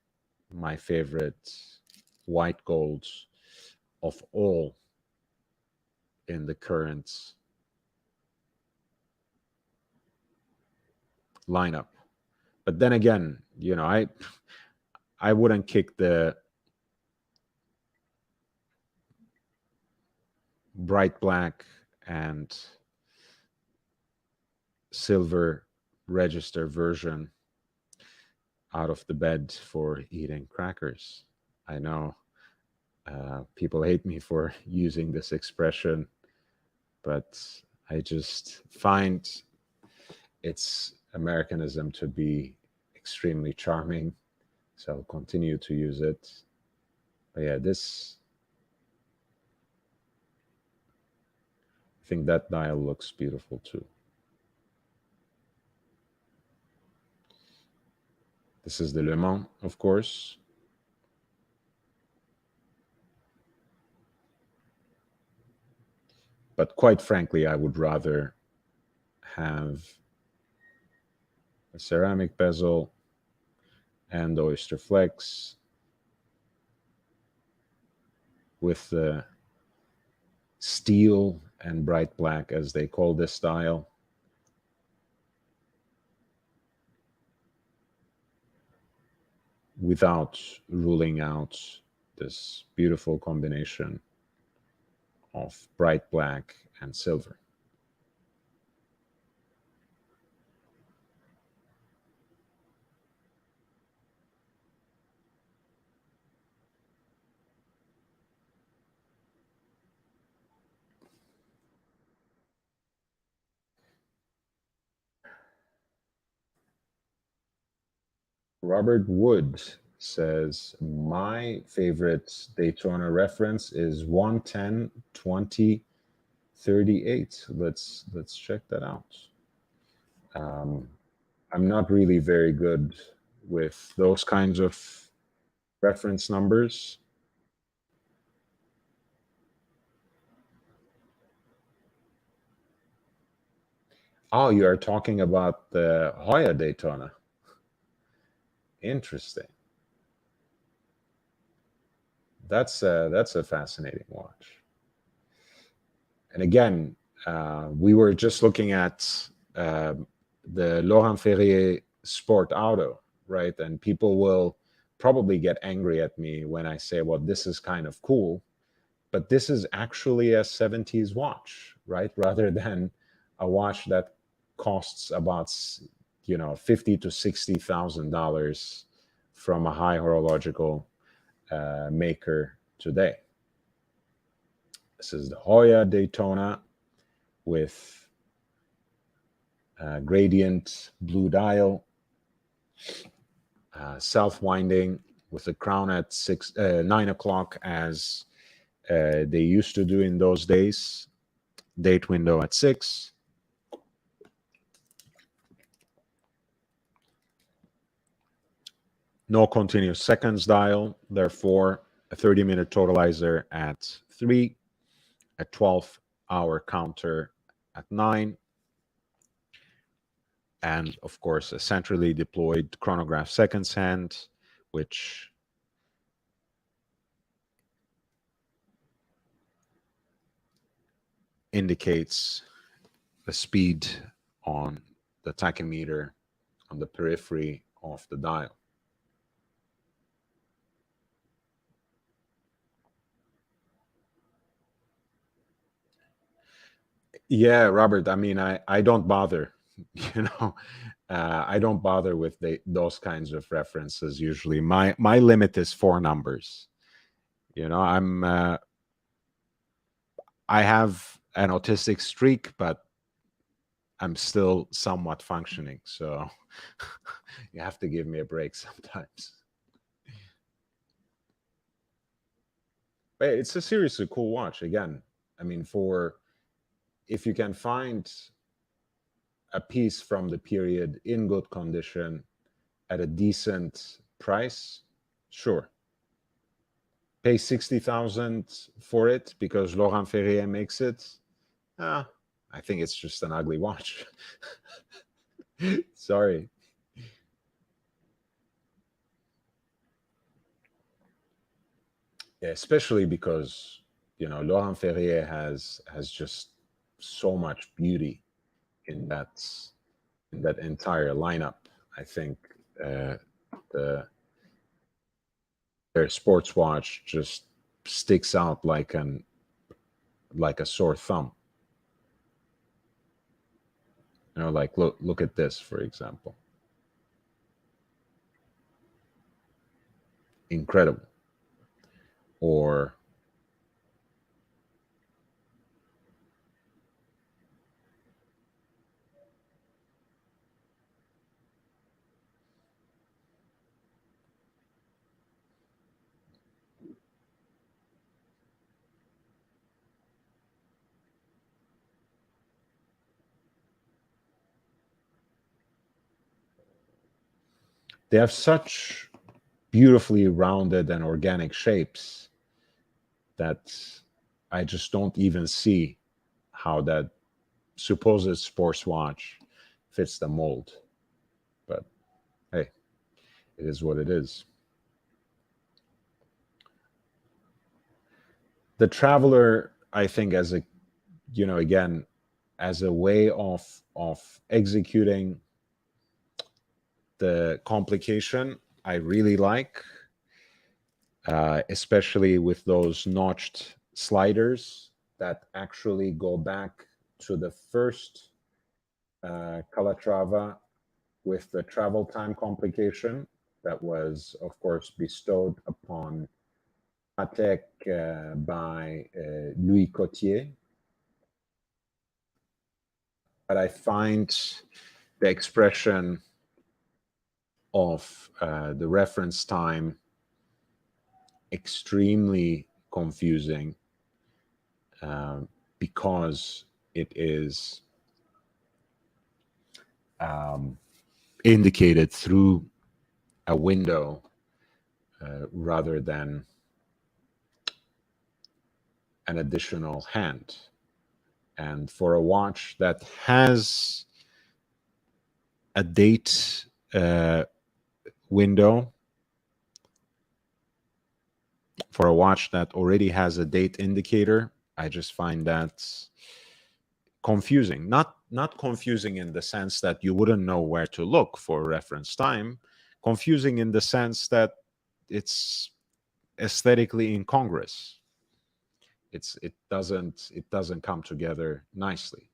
my favorite white golds of all in the current lineup. But then again, you know, I wouldn't kick the bright black and silver register version out of the bed for eating crackers. I know people hate me for using this expression, but I just find its Americanism to be extremely charming. So I'll continue to use it. But yeah, this, I think that dial looks beautiful too. This is the Le Mans, of course. But quite frankly, I would rather have a ceramic bezel and oyster flex with the steel and bright black, as they call this style. Without ruling out this beautiful combination of bright black and silver. Robert Wood says, my favorite Daytona reference is 110 20 38. Let's check that out. I'm not really very good with those kinds of reference numbers. Oh, you are talking about the Hoya Daytona. Interesting. That's a fascinating watch. And again, we were just looking at the Laurent Ferrier Sport Auto, right? And people will probably get angry at me when I say, well, this is kind of cool, but this is actually a 70s watch, right? Rather than a watch that costs about, you know, $50,000 to $60,000 from a high horological maker today. This is the Hoya Daytona with gradient blue dial, self-winding with a crown at 9 o'clock as they used to do in those days. Date window at 6. No continuous seconds dial, therefore a 30-minute totalizer at 3, a 12-hour counter at 9, and of course a centrally deployed chronograph seconds hand, which indicates the speed on the tachymeter on the periphery of the dial. Yeah, Robert. I mean, I don't bother. You know, I don't bother with those kinds of references usually. My limit is four numbers. You know, I have an autistic streak, but I'm still somewhat functioning. So you have to give me a break sometimes. But it's a seriously cool watch. Again, I mean, for if you can find a piece from the period in good condition at a decent price, sure. Pay 60,000 for it because Laurent Ferrier makes it. Ah, I think it's just an ugly watch. Sorry. Yeah, especially because Laurent Ferrier has just so much beauty in that entire lineup. I think uh, the their sports watch just sticks out like a sore thumb. Like look at this, for example. Incredible. Or they have such beautifully rounded and organic shapes that I just don't even see how that supposed sports watch fits the mold. But hey, it is what it is. The Traveler, I think, as a again, as a way of executing the complication, I really like, especially with those notched sliders that actually go back to the first Calatrava with the travel time complication that was, of course, bestowed upon Patek by Louis Cotier. But I find the expression of the reference time extremely confusing because it is indicated through a window rather than an additional hand. And for a watch that has a date window, for a watch that already has a date indicator, I just find that confusing. Not confusing in the sense that you wouldn't know where to look for reference time, confusing in the sense that it's aesthetically incongruous. It doesn't come together nicely.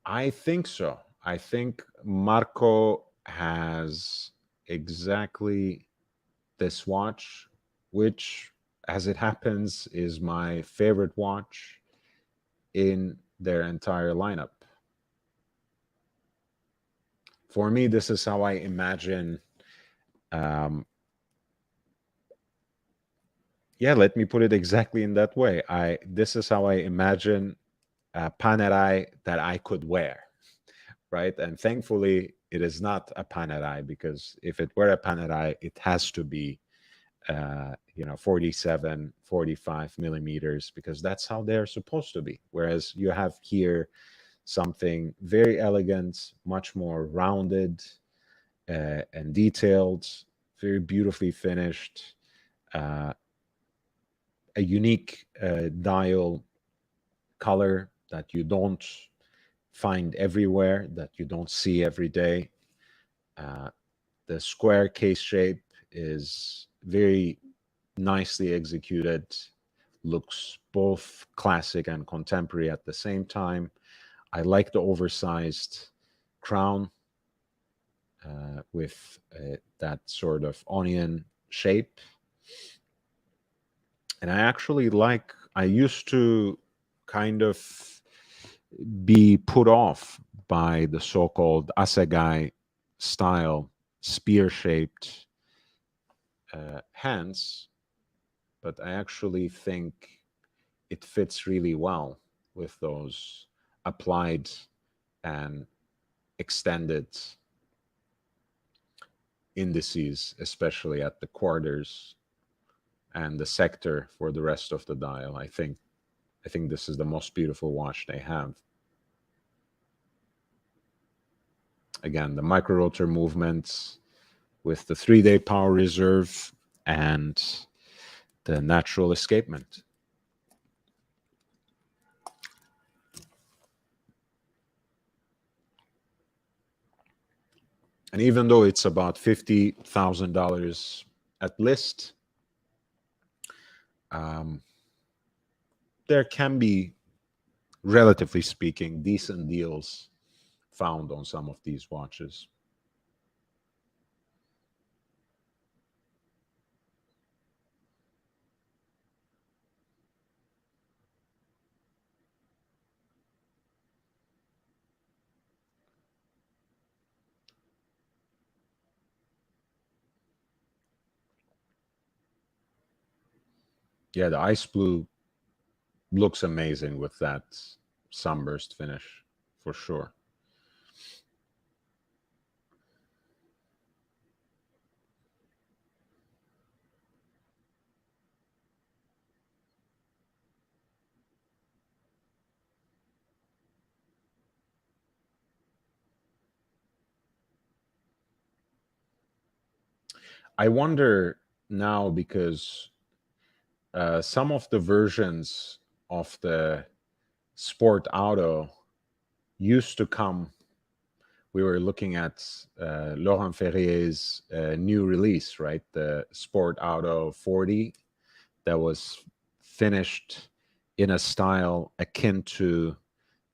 I think so. I think Marco has exactly this watch, which, as it happens, is my favorite watch in their entire lineup. For me, this is how I imagine. Um, yeah, let me put it exactly in that way. This is how I imagine a Panerai that I could wear, right? And thankfully, it is not a Panerai, because if it were a Panerai, it has to be 47, 45 millimeters, because that's how they're supposed to be. Whereas you have here something very elegant, much more rounded and detailed, very beautifully finished. Uh, a unique dial color that you don't find everywhere, that you don't see every day. Uh, the square case shape is very nicely executed, looks both classic and contemporary at the same time. I like the oversized crown with that sort of onion shape. And I used to kind of be put off by the so-called assegai style spear shaped hands, but I actually think it fits really well with those applied and extended indices, especially at the quarters and the sector for the rest of the dial. I think this is the most beautiful watch they have. Again, the micro rotor movements with the 3-day power reserve and the natural escapement. And even though it's about $50,000 at list, there can be, relatively speaking, decent deals found on some of these watches. Yeah, the ice blue looks amazing with that sunburst finish, for sure. I wonder now, because some of the versions of the Sport Auto used to come. We were looking at Laurent Ferrier's new release, right? The Sport Auto 40 that was finished in a style akin to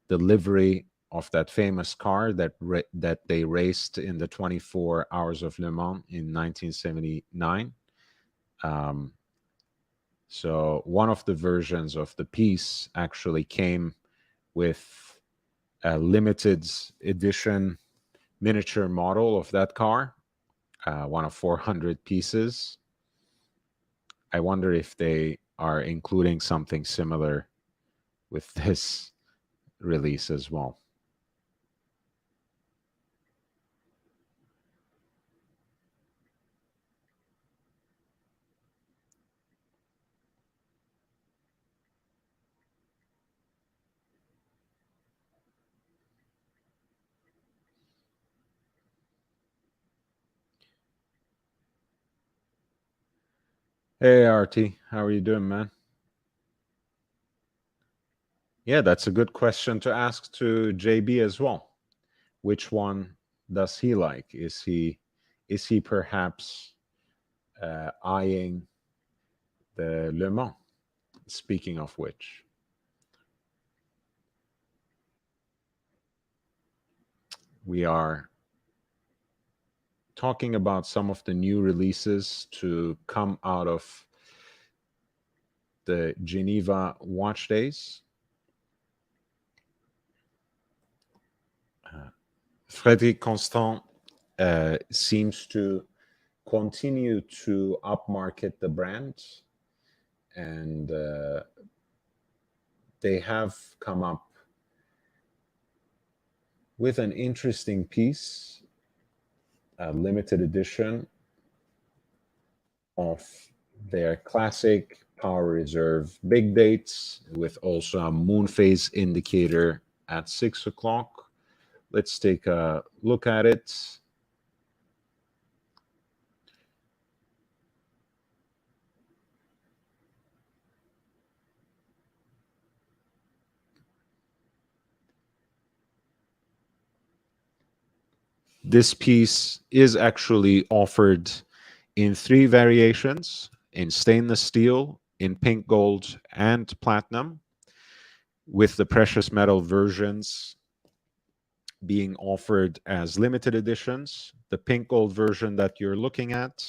the livery of that famous car that they raced in the 24 Hours of Le Mans in 1979. Um, so one of the versions of the piece actually came with a limited edition miniature model of that car, one of 400 pieces. I wonder if they are including something similar with this release as well. Hey, RT, how are you doing, man? Yeah, that's a good question to ask to JB as well. Which one does he like? Is he perhaps eyeing the Le Mans? Speaking of which, we are talking about some of the new releases to come out of the Geneva watch days. Frédéric Constant seems to continue to upmarket the brand, and they have come up with an interesting piece, a limited edition of their classic power reserve big dates with also a moon phase indicator at 6 o'clock. Let's take a look at it. This piece is actually offered in three variations: in stainless steel, in pink gold, and platinum, with the precious metal versions being offered as limited editions. The pink gold version that you're looking at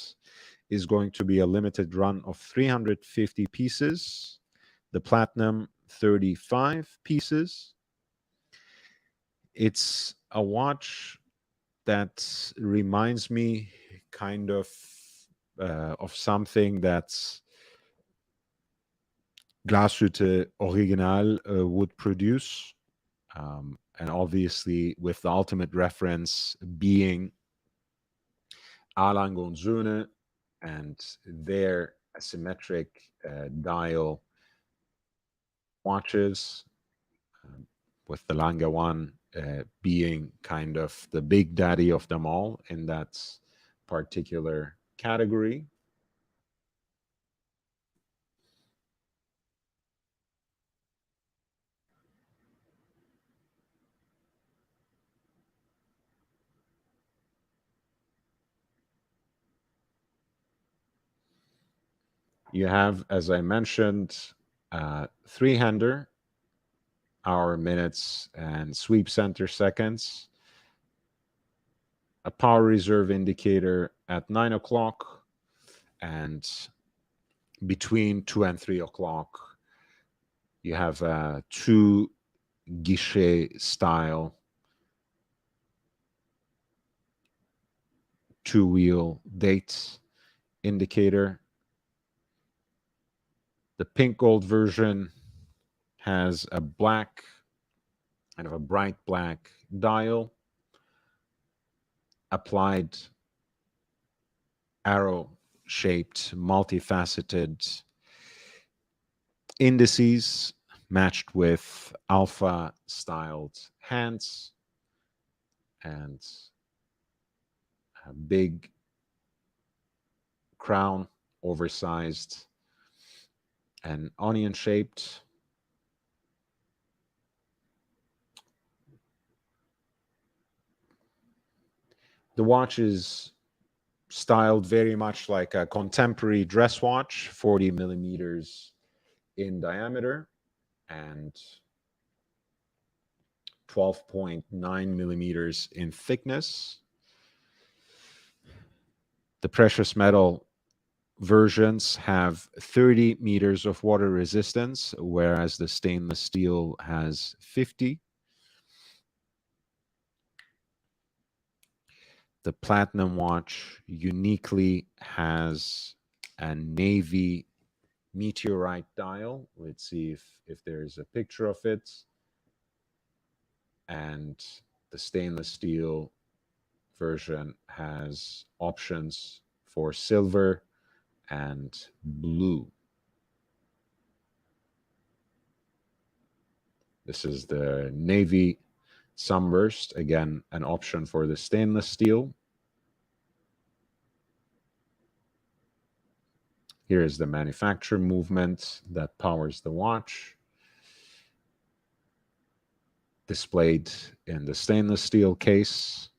is going to be a limited run of 350 pieces. The platinum, 35 pieces. It's a watch that reminds me kind of something that's Glashütte Original would produce. And obviously, with the ultimate reference being Alan und Söhne and their asymmetric dial watches, with the Lange one being kind of the big daddy of them all in that particular category. You have, as I mentioned, three-hander, hour, minutes, and sweep center seconds. A power reserve indicator at 9 o'clock, and between 2 and 3 o'clock, you have a two guichet style two-wheel date indicator. The pink gold version has a black, kind of a bright black dial, applied arrow-shaped, multifaceted indices matched with alpha-styled hands, and a big crown, oversized and onion-shaped. The watch is styled very much like a contemporary dress watch, 40 millimeters in diameter and 12.9 millimeters in thickness. The precious metal versions have 30 meters of water resistance, whereas the stainless steel has 50. The platinum watch uniquely has a navy meteorite dial. Let's see if there's a picture of it. And the stainless steel version has options for silver and blue. This is the navy sunburst, again, an option for the stainless steel. Here is the manufacture movement that powers the watch, displayed in the stainless steel case.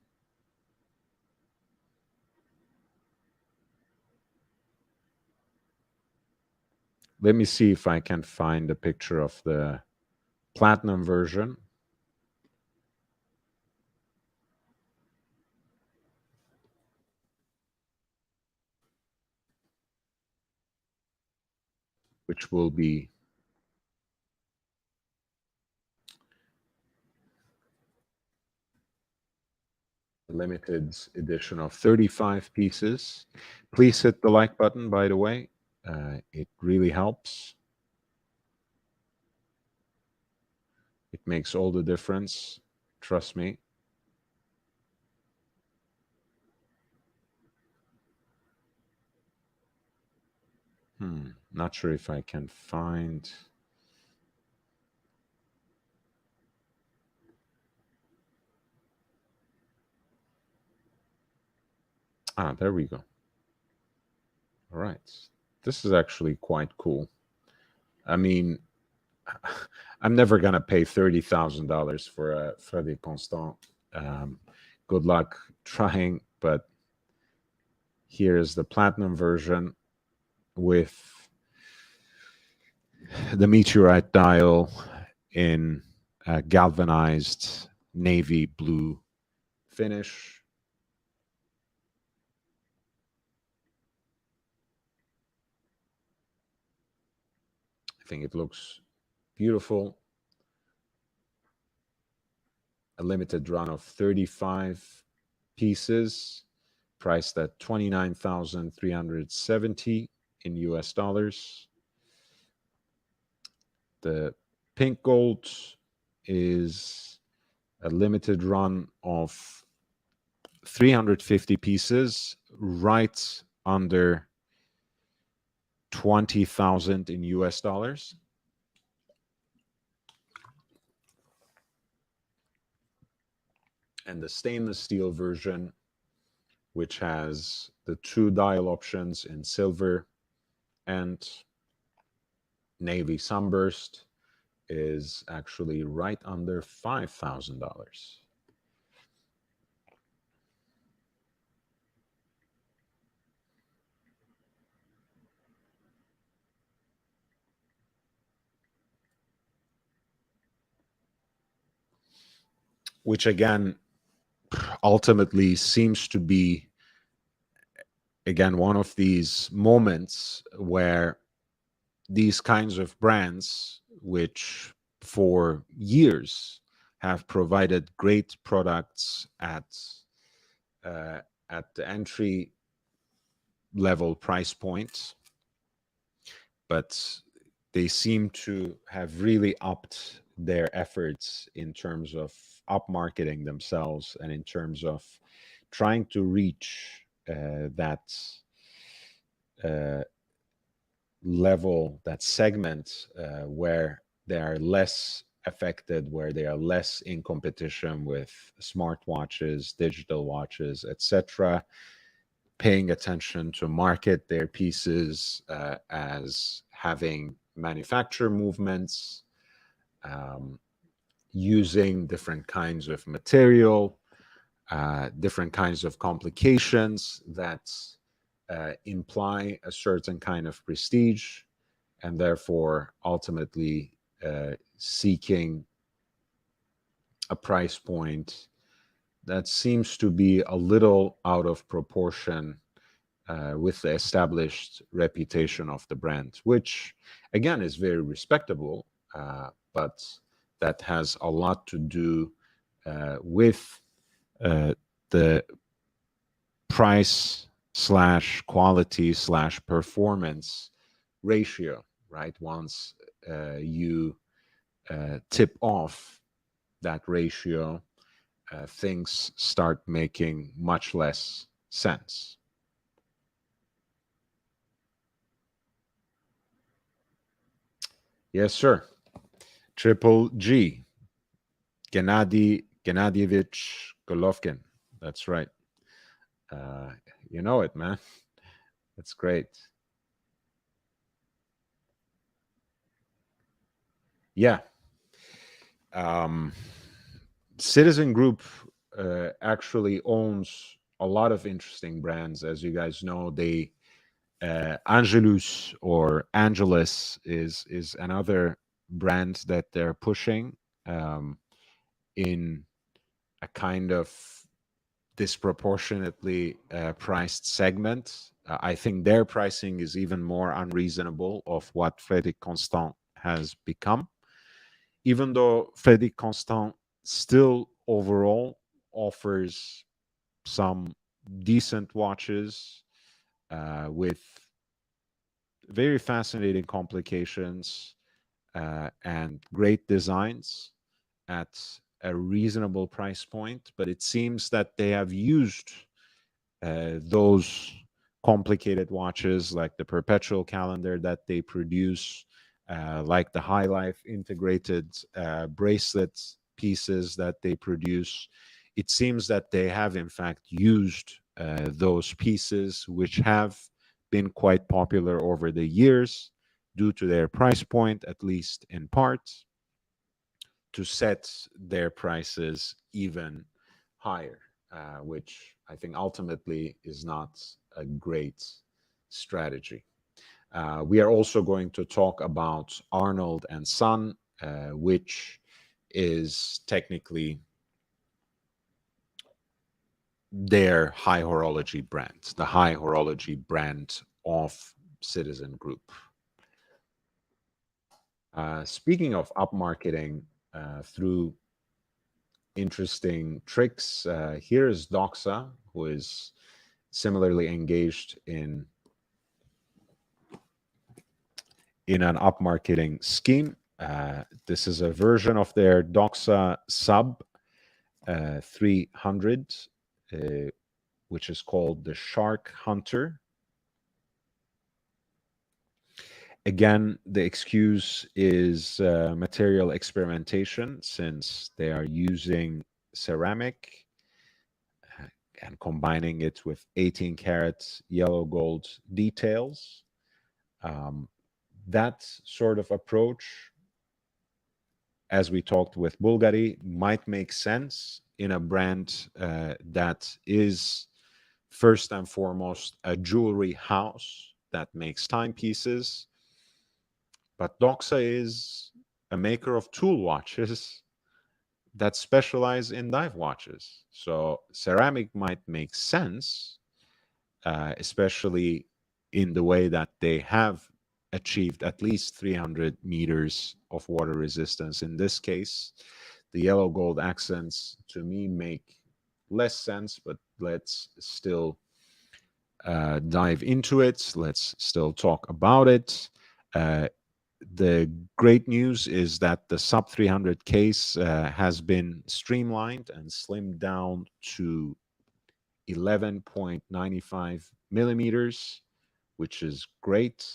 Let me see if I can find a picture of the platinum version. Which will be a limited edition of 35 pieces. Please hit the like button, by the way. It really helps. It makes all the difference. Trust me. Not sure if I can find. Ah, there we go. All right. This is actually quite cool. I mean, I'm never gonna pay $30,000 for a Freddy Constant good luck trying, but here is the platinum version with the meteorite dial in a galvanized navy blue finish. I think it looks beautiful. A limited run of 35 pieces, priced at 29,370 in US dollars. The pink gold is a limited run of 350 pieces, right under 20,000 in US dollars. And the stainless steel version, which has the two dial options in silver and navy sunburst, is actually right under $5,000. Which again, ultimately seems to be, again, one of these moments where these kinds of brands, which for years have provided great products at the entry level price point, but they seem to have really upped their efforts in terms of up marketing themselves and in terms of trying to reach that uh, level, that segment where they are less affected, where they are less in competition with smartwatches, digital watches, etc., paying attention to market their pieces as having manufacturer movements, um, using different kinds of material, different kinds of complications that imply a certain kind of prestige, and therefore ultimately seeking a price point that seems to be a little out of proportion with the established reputation of the brand, which again is very respectable, but that has a lot to do with the price slash quality slash performance ratio, right? Once you tip off that ratio, things start making much less sense. Yes, sir. Triple G, Gennadyevich Golovkin. That's right. Uh, you know it, man. That's great. Yeah. Um, Citizen Group actually owns a lot of interesting brands. As you guys know, they Angelus or Angelus is another brand that they're pushing in a kind of disproportionately priced segment. I think their pricing is even more unreasonable of what Frederic Constant has become, even though Frederic Constant still overall offers some decent watches with very fascinating complications and great designs at a reasonable price point. But it seems that they have used those complicated watches, like the perpetual calendar that they produce, like the High Life integrated bracelet pieces that they produce. It seems that they have, in fact, used those pieces, which have been quite popular over the years due to their price point, at least in part, to set their prices even higher. which I think ultimately is not a great strategy. We are also going to talk about Arnold and Son, which is technically their high horology brand, the high horology brand of Citizen Group. Speaking of up marketing through interesting tricks, here is Doxa, who is similarly engaged in an up marketing scheme. This is a version of their Doxa Sub 300, uh, which is called the Shark Hunter. Again, the excuse is material experimentation, since they are using ceramic and combining it with 18 karat yellow gold details. That sort of approach, as we talked with Bulgari, might make sense in a brand that is first and foremost a jewelry house that makes timepieces. But Doxa is a maker of tool watches that specialize in dive watches. So ceramic might make sense, especially in the way that they have achieved at least 300 meters of water resistance. In this case, the yellow gold accents to me make less sense, but let's still dive into it. Let's still talk about it. The great news is that the sub 300 case has been streamlined and slimmed down to 11.95 millimeters, which is great.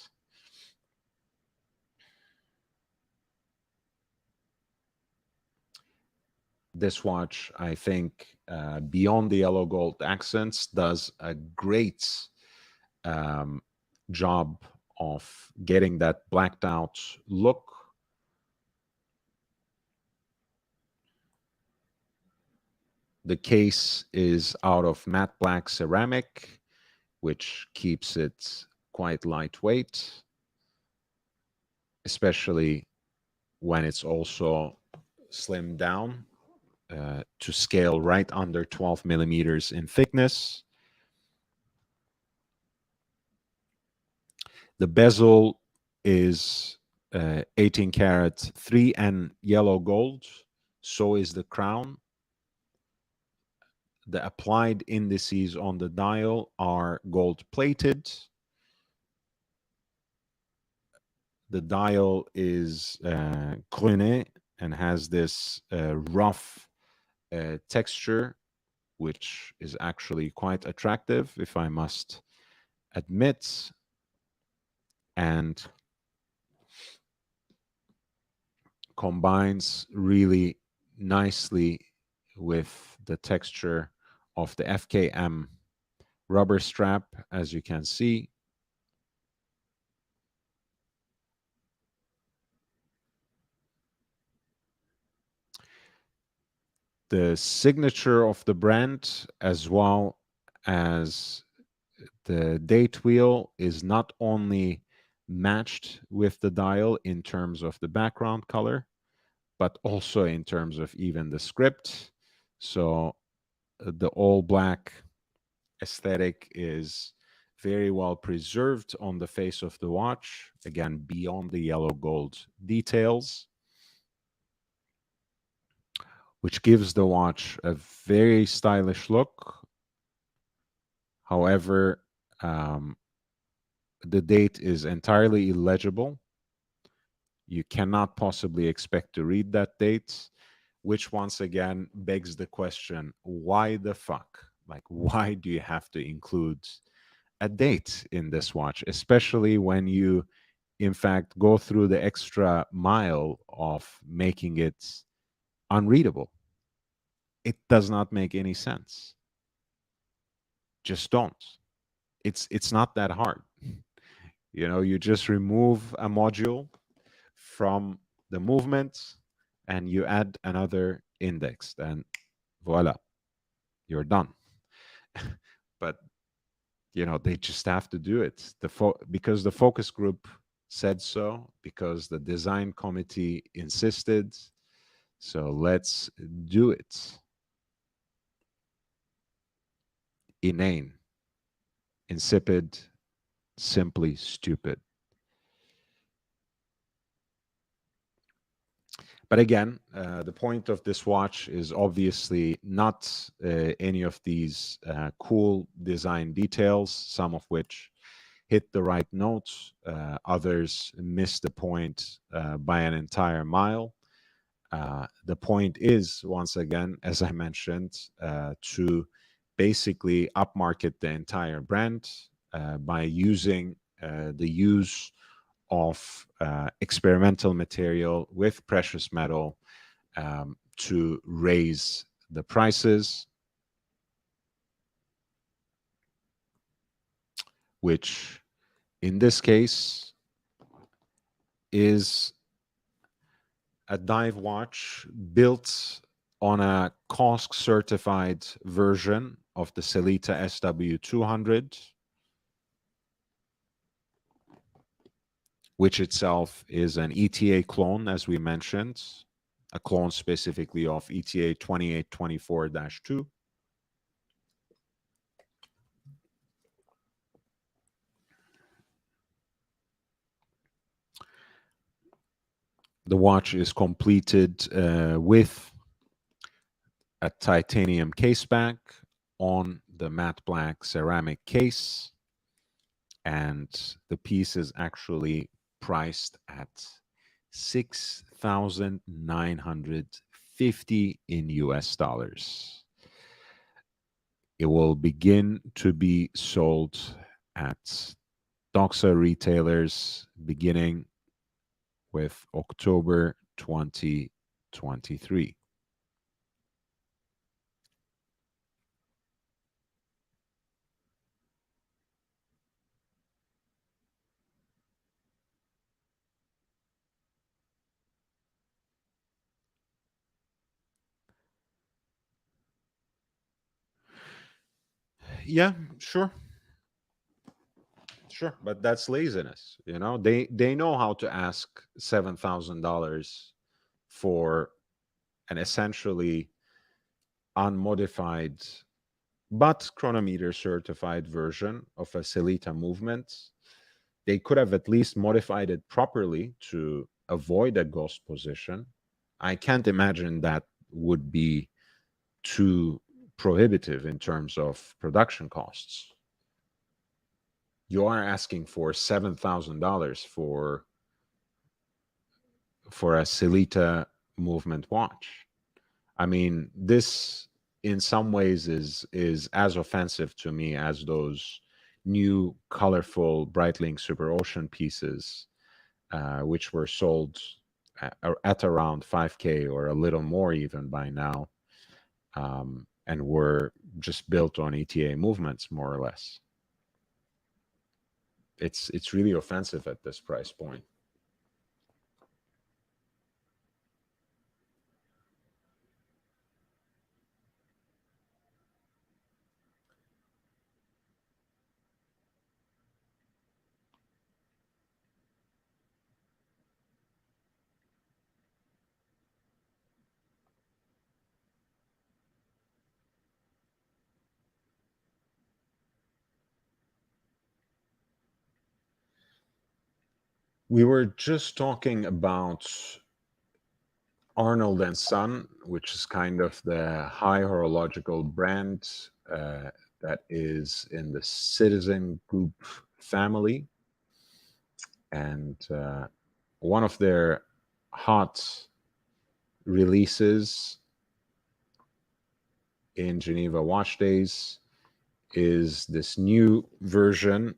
This watch, I think, beyond the yellow gold accents, does a great job of getting that blacked out look. The case is out of matte black ceramic, which keeps it quite lightweight, especially when it's also slimmed down to scale right under 12 millimeters in thickness. The bezel is 18 karat 3N yellow gold. So is the crown. The applied indices on the dial are gold plated. The dial is Grenet and has this rough texture, which is actually quite attractive, if I must admit, and combines really nicely with the texture of the FKM rubber strap, as you can see. The signature of the brand, as well as the date wheel, is not only matched with the dial in terms of the background color, but also in terms of even the script. So the all black aesthetic is very well preserved on the face of the watch, again, beyond the yellow gold details, which gives the watch a very stylish look. However, the date is entirely illegible. You cannot possibly expect to read that date, which once again begs the question, why the fuck? Like, why do you have to include a date in this watch, especially when you, in fact, go through the extra mile of making it unreadable? It does not make any sense. Just don't. It's not that hard. You know, you just remove a module from the movement and you add another index, and voila, you're done. But they just have to do it. Because the focus group said so, because the design committee insisted. So let's do it. Inane, insipid, simply stupid. But again, the point of this watch is obviously not any of these cool design details, some of which hit the right notes, others miss the point by an entire mile. The point is, once again, as I mentioned, to basically upmarket the entire brand by using the use of experimental material with precious metal to raise the prices, which in this case is a dive watch built on a COSC certified version of the Sellita SW200, which itself is an ETA clone, as we mentioned, a clone specifically of ETA 2824-2. The watch is completed with a titanium case back on the matte black ceramic case, and the piece is actually priced at 6,950 in US dollars. It will begin to be sold at Doxa retailers beginning with October 2023. Yeah, sure. Sure, but that's laziness. They know how to ask $7,000 for an essentially unmodified but chronometer certified version of a Celita movement. They could have at least modified it properly to avoid a ghost position. I can't imagine that would be too prohibitive in terms of production costs. You are asking for $7,000 for a Celita movement watch. I mean, this in some ways is as offensive to me as those new colorful Breitling Super Ocean pieces, which were sold at around 5K or a little more even by now, and were just built on ETA movements more or less. It's really offensive at this price point. We were just talking about Arnold and Son, which is kind of the high horological brand that is in the Citizen Group family. And one of their hot releases in Geneva Watch Days is this new version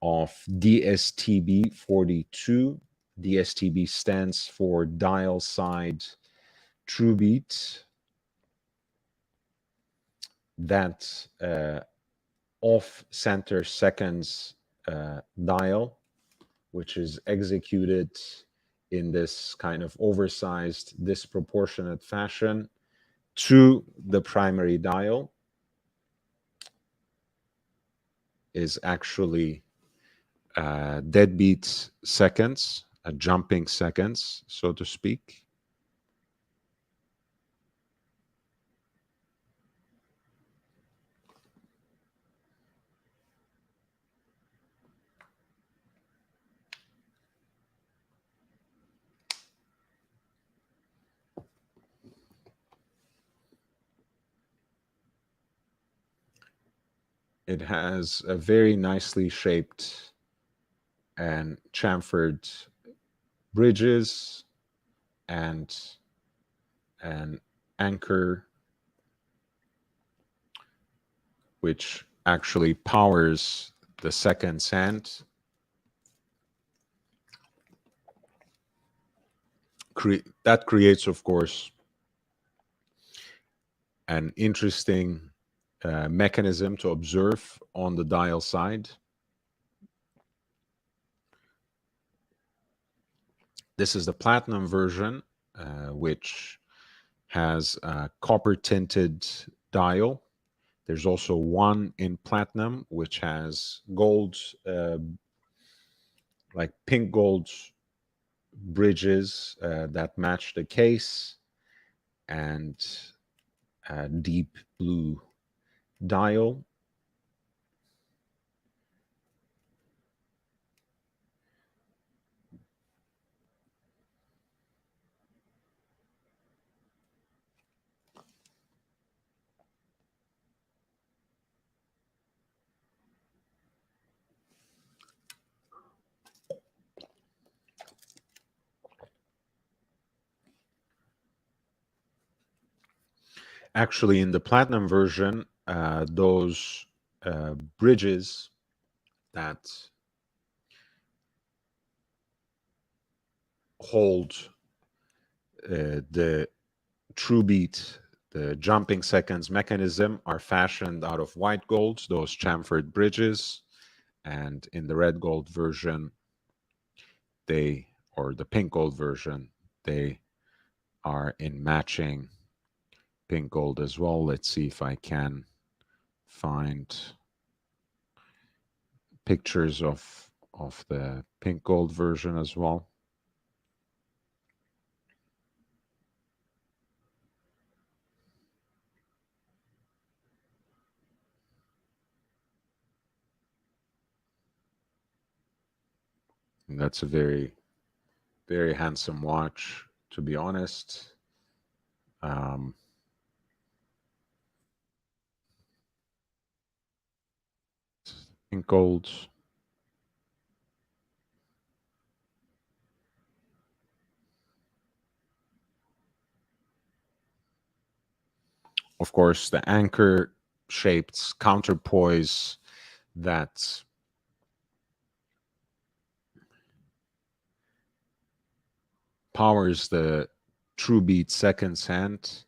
of DSTB 42. DSTB stands for dial side true beat. That off center seconds dial, which is executed in this kind of oversized, disproportionate fashion to the primary dial. is actually deadbeat seconds, jumping seconds, so to speak. It has a very nicely shaped and chamfered bridges and an anchor which actually powers the second sand. That creates, of course, an interesting mechanism to observe on the dial side. This is the platinum version, which has a copper tinted dial. There's also one in platinum, which has gold, like pink gold bridges that match the case, and a deep blue dial. Actually, in the platinum version, those bridges that hold the true beat, the jumping seconds mechanism, are fashioned out of white gold, those chamfered bridges. And in the red gold version, or the pink gold version, they are in matching pink gold as well. Let's see if I can find pictures of the pink gold version as well. And that's a very, very handsome watch, to be honest. Um, pink gold. Of course, the anchor shaped counterpoise that powers the true beat second hand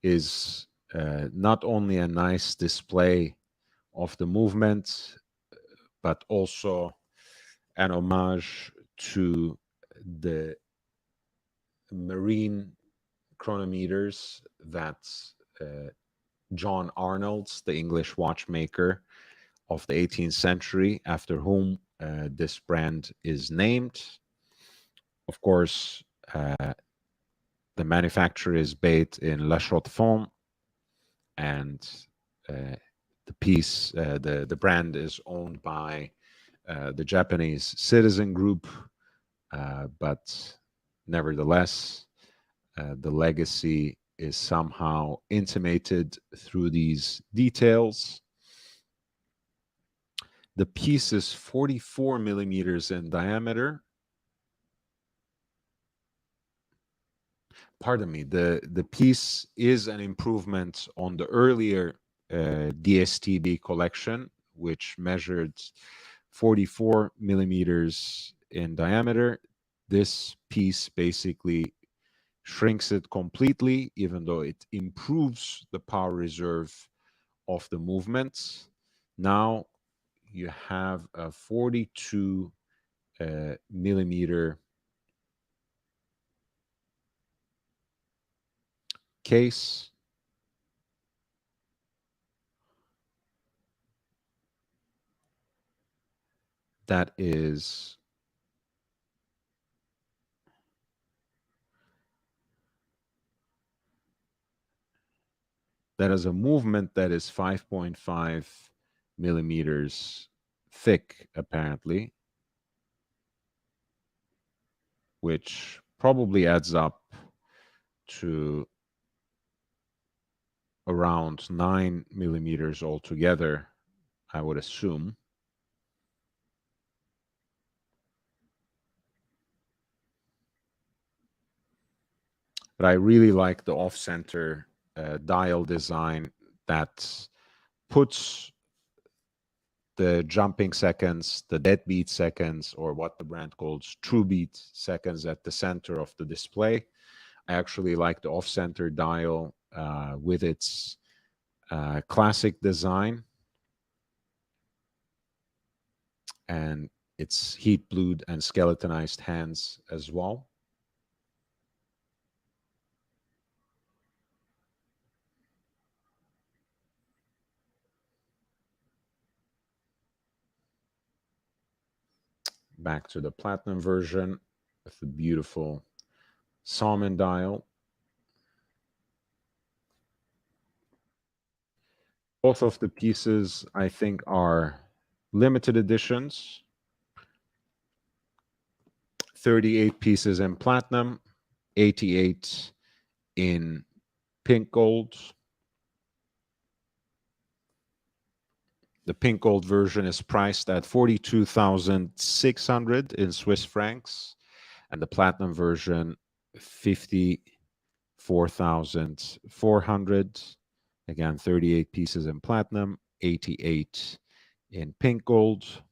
is not only a nice display of the movement, but also an homage to the marine chronometers that uh, John Arnold, the English watchmaker of the 18th century, after whom this brand is named. Of course, the manufacturer is based in La Chaux-de-Fonds, and the brand is owned by the Japanese Citizen Group, but nevertheless, the legacy is somehow intimated through these details. The piece is 44 millimeters in diameter. Pardon me, the piece is an improvement on the earlier DSTB collection, which measured 44 millimeters in diameter. This piece basically shrinks it completely, even though it improves the power reserve of the movement. Now you have a 42 millimeter case. that is that has a movement that is 5.5 millimeters thick, apparently, which probably adds up to around 9 millimeters altogether, I would assume. But I really like the off-center dial design that puts the jumping seconds, the deadbeat seconds, or what the brand calls true beat seconds at the center of the display. I actually like the off-center dial with its classic design and its heat blued and skeletonized hands as well. Back to the platinum version with the beautiful salmon dial. Both of the pieces, I think, are limited editions. 38 pieces in platinum, 88 in pink gold. The pink gold version is priced at 42,600 in Swiss francs, and the platinum version 54,400. Again, 38 pieces in platinum, 88 in pink gold.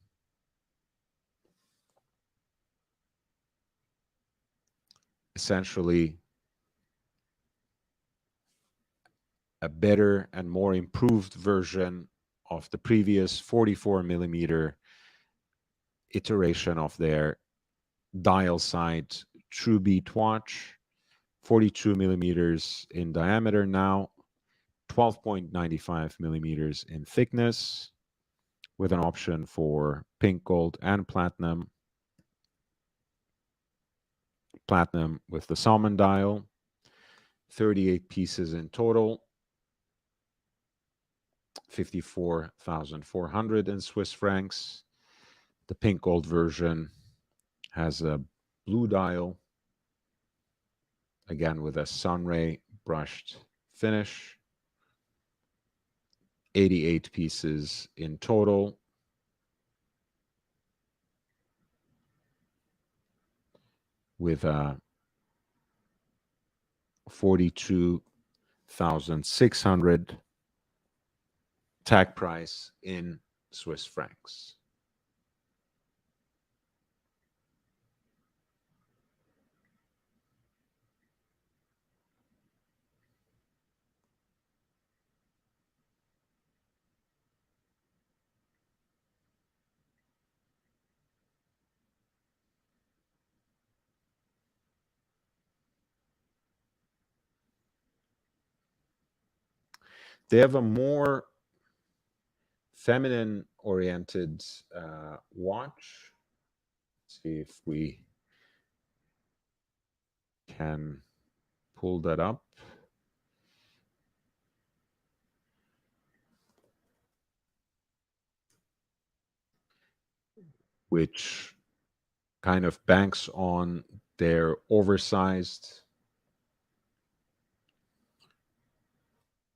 Essentially, a better and more improved version of the previous 44 millimeter iteration of their dial side true beat watch, 42 millimeters in diameter now, 12.95 millimeters in thickness, with an option for pink gold and platinum. Platinum with the salmon dial, 38 pieces in total, 54,400 in Swiss francs. The pink gold version has a blue dial, again with a sunray brushed finish. 88 pieces in total. With a 42,600 tag price in Swiss francs. They have a more feminine oriented watch. Let's see if we can pull that up. Which kind of banks on their oversized,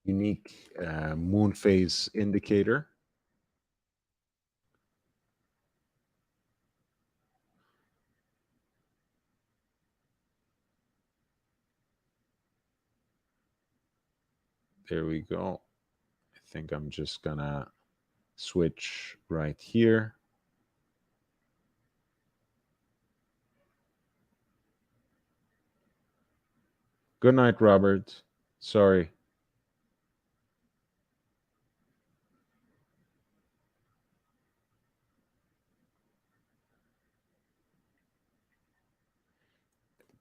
unique moon phase indicator. There we go. I think I'm just gonna switch right here. Good night, Robert. Sorry.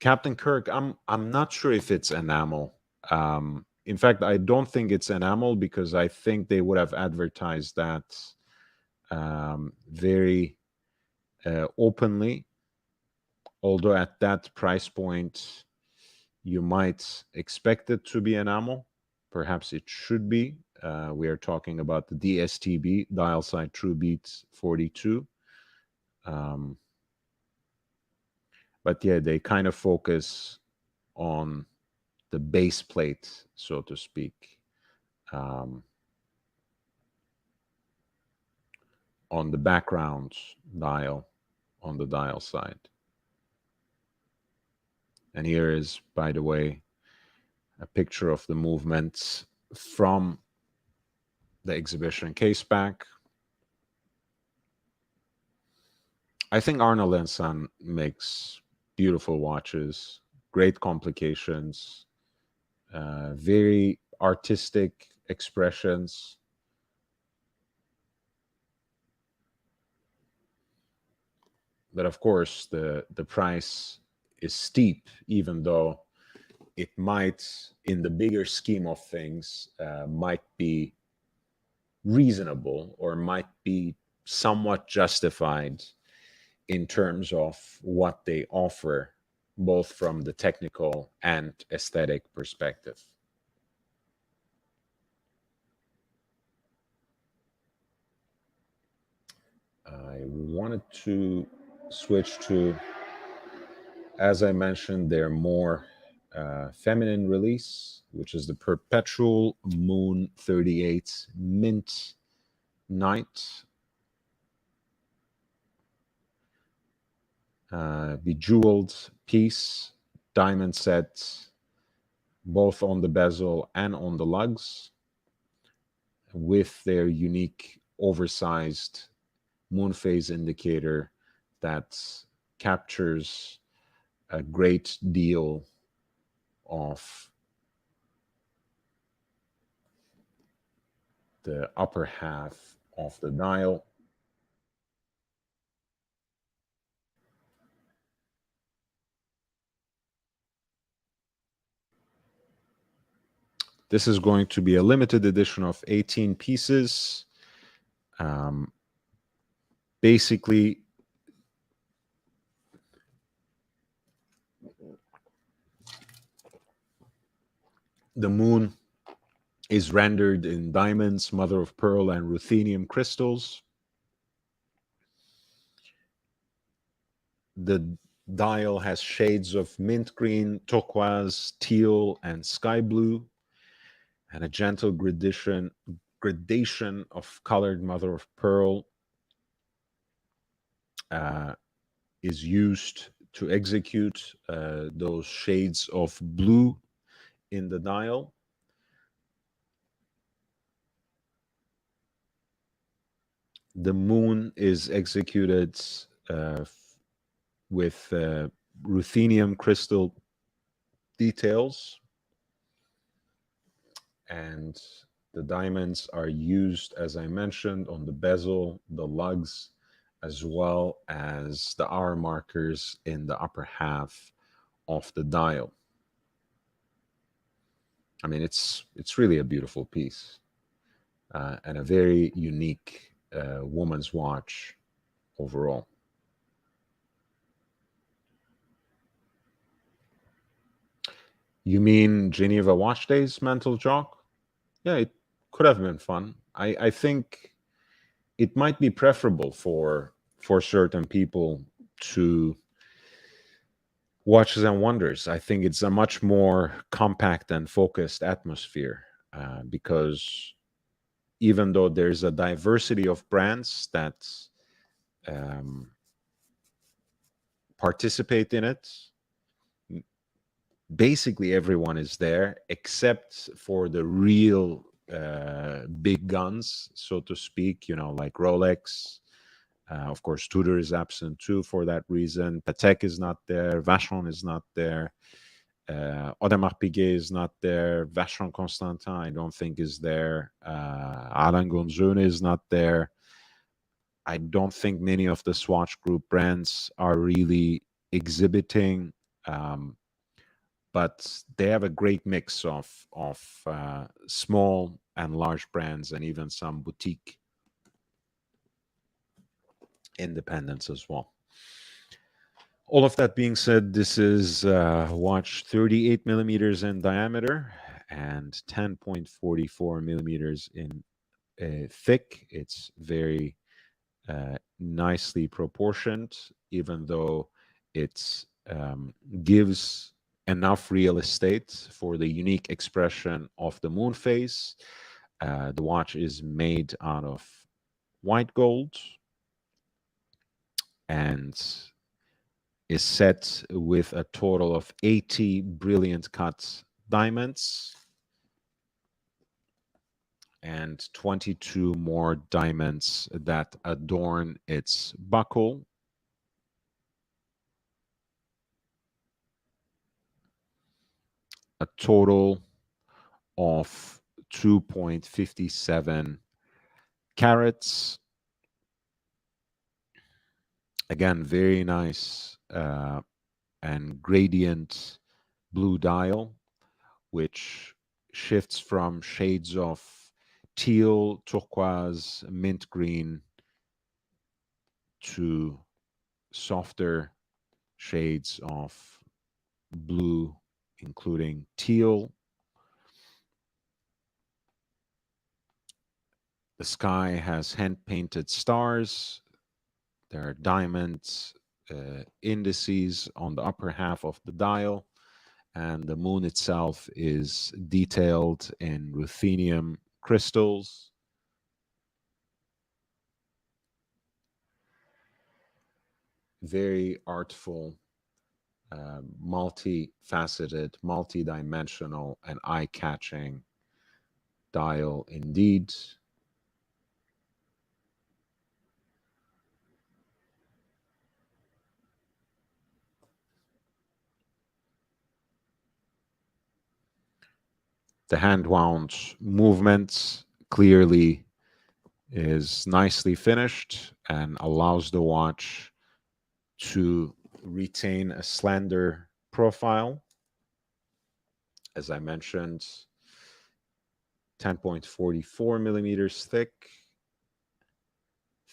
Captain Kirk, I'm not sure if it's enamel. In fact, I don't think it's enamel because I think they would have advertised that very openly, although at that price point, you might expect it to be enamel. Perhaps it should be. We are talking about the DSTB, Dial Side True Beat 42. Um, but yeah, they kind of focus on the base plate, so to speak, um, on the background dial, on the dial side. And here is, by the way, a picture of the movements from the exhibition case back. I think Arnold and Son makes beautiful watches, great complications, very artistic expressions. But of course, the price is steep, even though it might, in the bigger scheme of things, might be reasonable or might be somewhat justified in terms of what they offer, both from the technical and aesthetic perspective. I wanted to switch to, as I mentioned, their more feminine release, which is the Perpetual Moon 38 Mint Night. Bejeweled piece, diamond set, both on the bezel and on the lugs, with their unique oversized moon phase indicator that captures a great deal of the upper half of the dial. This is going to be a limited edition of 18 pieces. Um, Basically, the moon is rendered in diamonds, mother of pearl, and ruthenium crystals. The dial has shades of mint green, turquoise, teal, and sky blue, and a gentle gradation of colored mother of pearl uh, is used to execute those shades of blue in the dial. The moon is executed uh, with ruthenium crystal details, and the diamonds are used, as I mentioned, on the bezel, the lugs, as well as the hour markers in the upper half of the dial. I mean, it's really a beautiful piece and a very unique woman's watch overall. You mean Geneva Watch Days, Mental Jock? Yeah, it could have been fun. I think it might be preferable for certain people to Watches and Wonders. I think it's a much more compact and focused atmosphere because even though there's a diversity of brands that um, participate in it, basically everyone is there except for the real big guns, so to speak, like Rolex. Of course, Tudor is absent too for that reason. Patek is not there. Vacheron is not there. Audemars Piguet is not there. Vacheron Constantin, I don't think, is there. Alain Gonzone is not there. I don't think many of the Swatch Group brands are really exhibiting, um, but they have a great mix of small and large brands, and even some boutique independence as well. All of that being said, this is watch 38 millimeters in diameter and 10.44 millimeters in thick. It's very nicely proportioned, even though it gives enough real estate for the unique expression of the moon phase. The watch is made out of white gold and is set with a total of 80 brilliant cut diamonds and 22 more diamonds that adorn its buckle. A total of 2.57 carats. Again, very nice and gradient blue dial, which shifts from shades of teal, turquoise, mint green to softer shades of blue, including teal. The sky has hand painted stars. There are diamonds indices on the upper half of the dial, and the moon itself is detailed in ruthenium crystals. Very artful, multifaceted, multidimensional, and eye-catching dial indeed. The hand wound movement clearly is nicely finished and allows the watch to retain a slender profile. As I mentioned, 10.44 millimeters thick,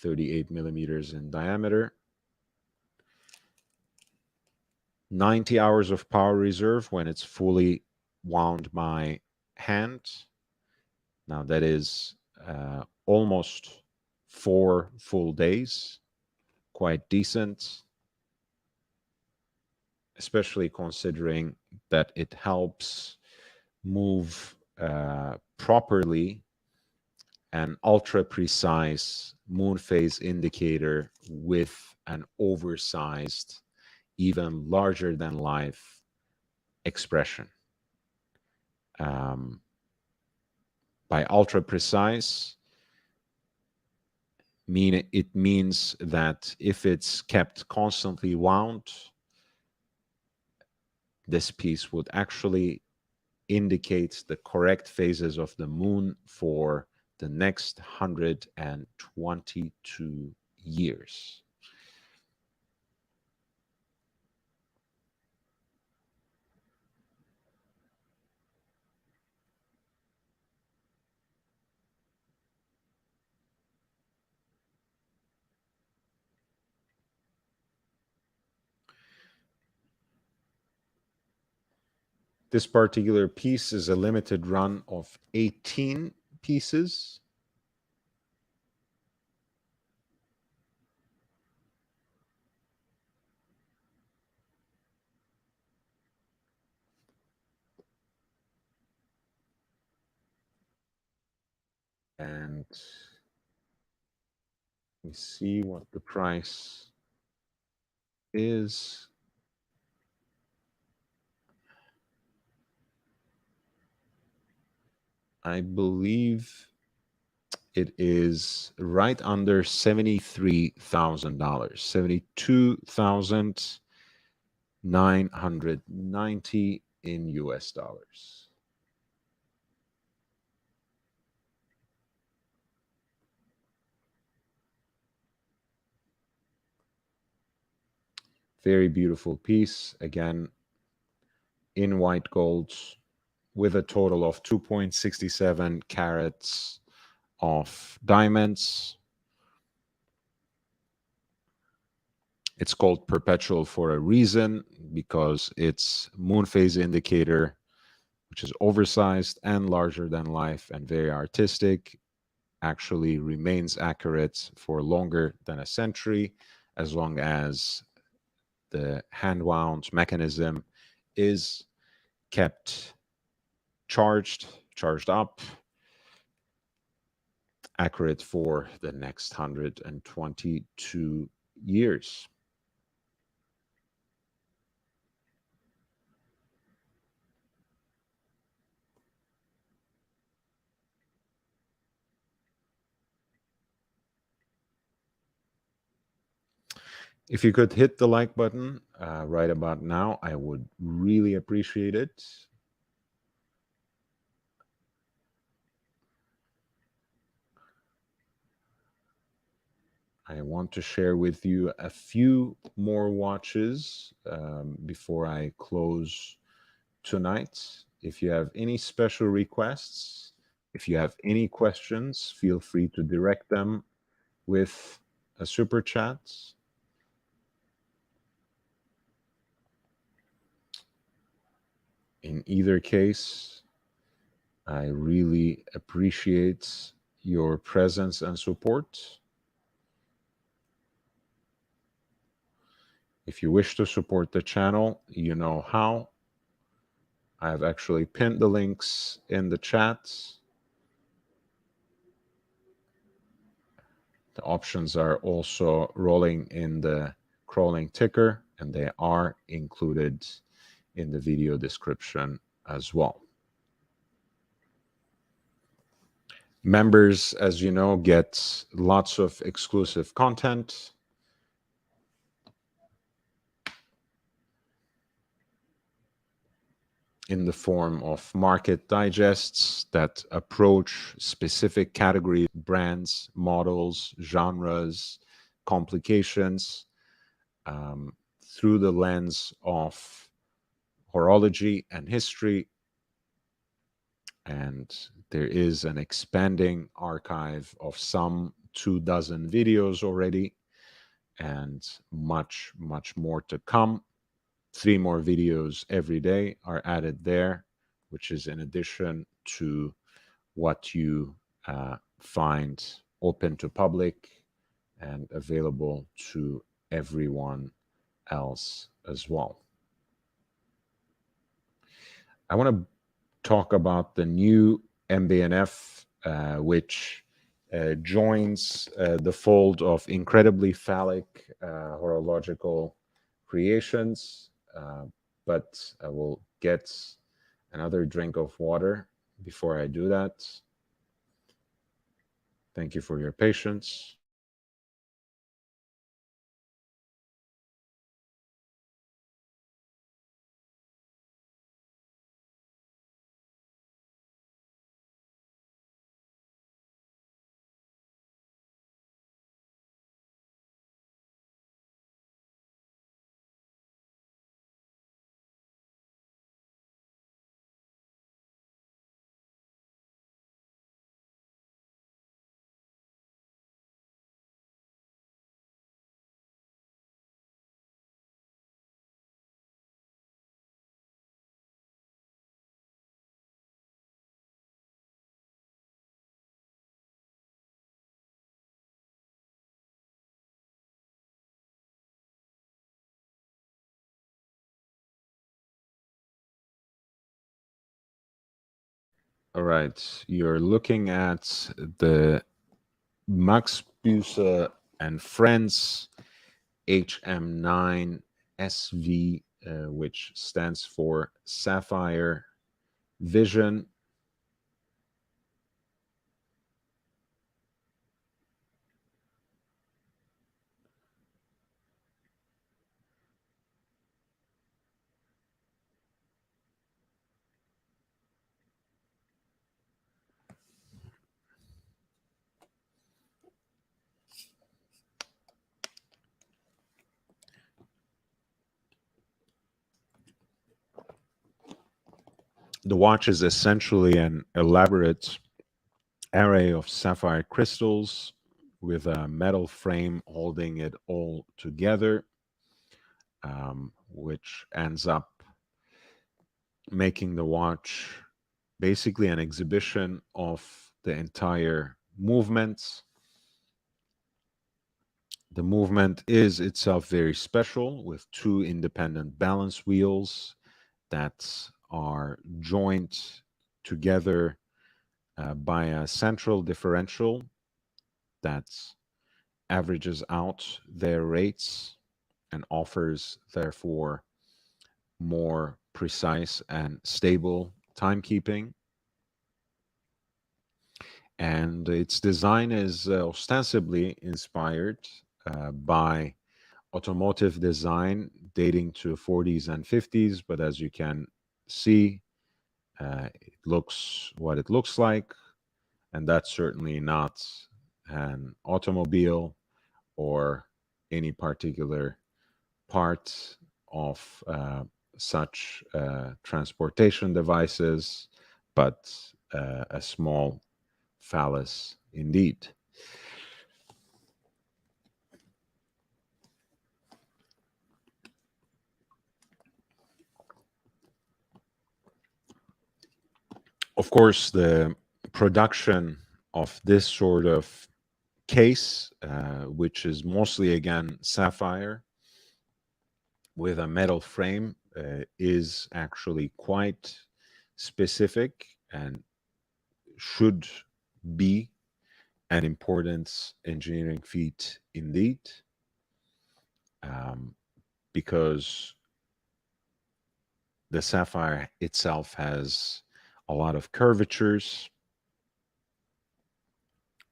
38 millimeters in diameter, 90 hours of power reserve when it's fully wound by hand. Now that is almost 4 full days, quite decent, especially considering that it helps move properly an ultra precise moon phase indicator with an oversized, even larger than life expression. By ultra precise, it means that if it's kept constantly wound, this piece would actually indicate the correct phases of the moon for the next 122 years. This particular piece is a limited run of 18 pieces. And we see what the price is. I believe it is right under $73,000, 72,990 in US dollars. Very beautiful piece, again, in white gold, with a total of 2.67 carats of diamonds. It's called perpetual for a reason because its moon phase indicator, which is oversized and larger than life and very artistic, actually remains accurate for longer than a century as long as the hand wound mechanism is kept charged up, accurate for the next 122 years. If you could hit the like button right about now, I would really appreciate it. I want to share with you a few more watches before I close tonight. If you have any special requests, if you have any questions, feel free to direct them with a super chat. In either case, I really appreciate your presence and support. If you wish to support the channel, you know how. I've actually pinned the links in the chat. The options are also rolling in the crawling ticker, and they are included in the video description as well. Members, as you know, get lots of exclusive content. In the form of market digests that approach specific categories, brands, models, genres, complications through the lens of horology and history. And there is an expanding archive of some 24 videos already, and much, much more to come. 3 more videos every day are added there, which is in addition to what you find open to public and available to everyone else as well. I want to talk about the new MBNF, which joins the fold of incredibly phallic horological creations. But I will get another drink of water before I do that. Thank you for your patience. All right, you're looking at the Max Büse and Friends HM9 SV, which stands for Sapphire Vision. The watch is essentially an elaborate array of sapphire crystals with a metal frame holding it all together. which ends up making the watch basically an exhibition of the entire movement. The movement is itself very special with two independent balance wheels that are joined together by a central differential that averages out their rates and offers, therefore, more precise and stable timekeeping. And its design is ostensibly inspired by automotive design dating to 40s and 50s, but as you can see, it looks what it looks like, and that's certainly not an automobile or any particular part of such transportation devices, but a small phallus indeed. Of course, the production of this sort of case, which is mostly again sapphire with a metal frame, is actually quite specific and should be an important engineering feat indeed, um, because the sapphire itself has a lot of curvatures,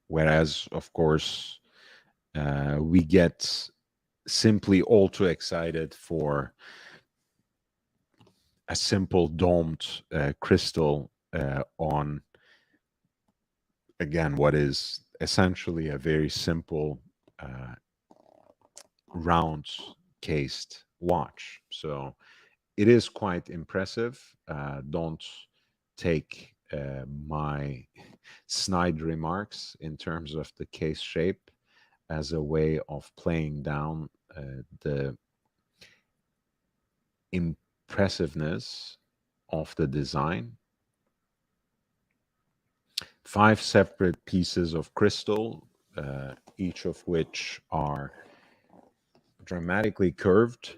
whereas, of course, we get simply all too excited for a simple domed crystal on, again, what is essentially a very simple round cased watch. So it is quite impressive. Don't take my snide remarks in terms of the case shape as a way of playing down the impressiveness of the design. 5 separate pieces of crystal, each of which are dramatically curved.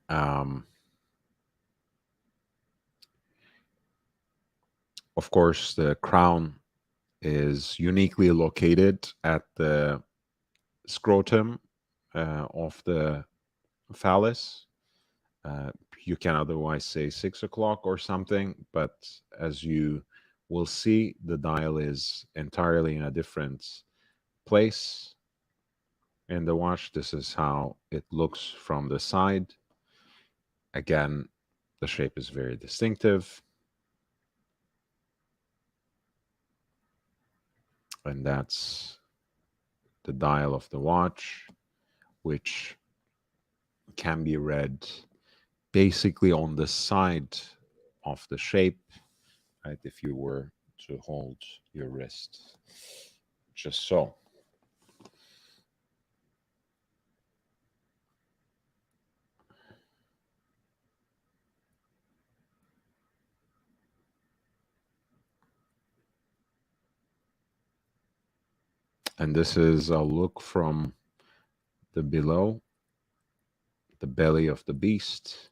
Um, of course, the crown is uniquely located at the scrotum of the phallus. You can otherwise say 6 o'clock or something, but as you will see, the dial is entirely in a different place in the watch. This is how it looks from the side. Again, the shape is very distinctive. And that's the dial of the watch, which can be read basically on the side of the shape, right? If you were to hold your wrist, just so. And this is a look from the below, the belly of the beast.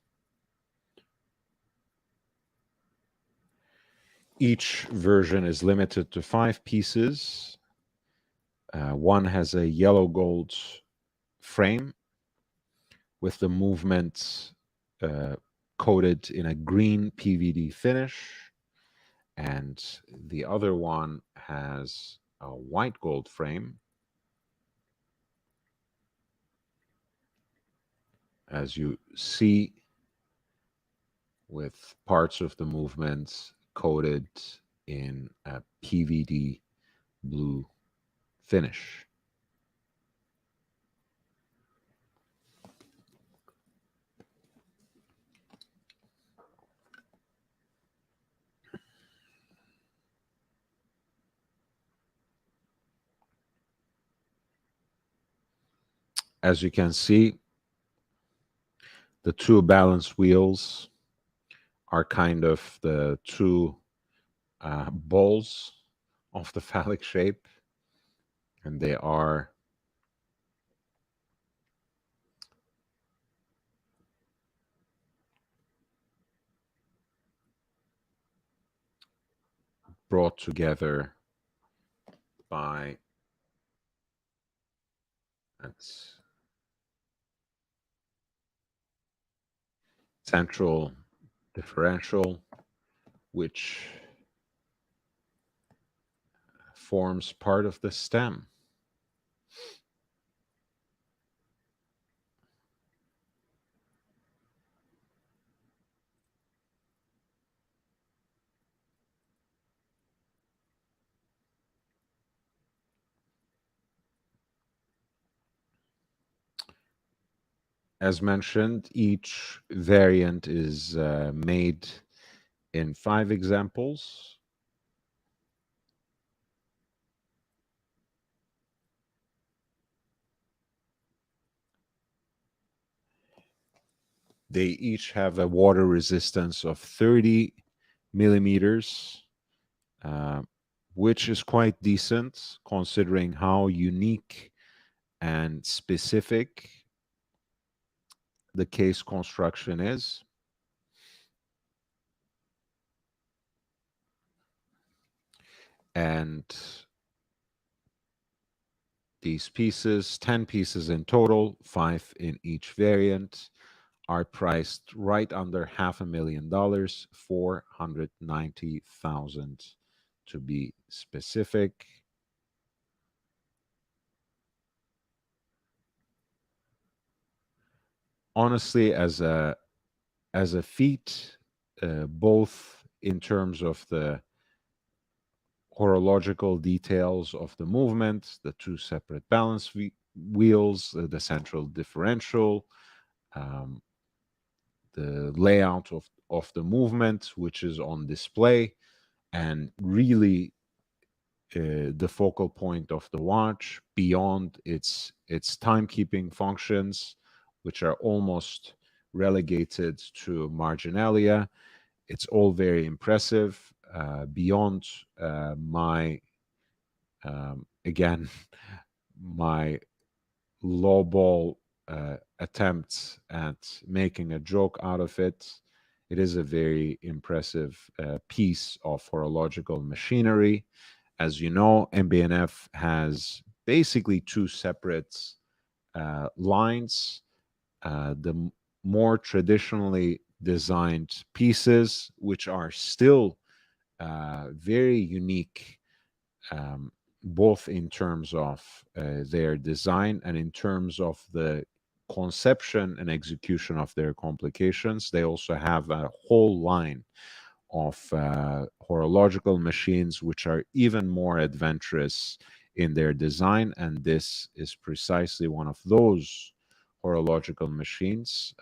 Each version is limited to 5 pieces. One has a yellow gold frame with the movement coated in a green PVD finish, and the other one has a white gold frame, as you see, with parts of the movement coated in a PVD blue finish. As you can see, the two balance wheels are kind of the two balls of the phallic shape, and they are brought together by its central differential, which forms part of the stem. As mentioned, each variant is made in 5 examples. They each have a water resistance of 30 millimeters, uh, which is quite decent considering how unique and specific the case construction is. And these pieces, 10 pieces in total, 5 in each variant, are priced right under $500,000, 490,000 to be specific. Honestly, as a feat, both in terms of the horological details of the movement, the two separate balance wheels, the central differential, um, the layout of the movement, which is on display, and really the focal point of the watch beyond its timekeeping functions, which are almost relegated to marginalia. It's all very impressive. Beyond my again my lowball attempts at making a joke out of it. It is a very impressive piece of horological machinery. As you know, MBNF has basically two separate lines. The more traditionally designed pieces, which are still very unique, both in terms of their design and in terms of the conception and execution of their complications. They also have a whole line of horological machines which are even more adventurous in their design, and this is precisely one of those horological machines.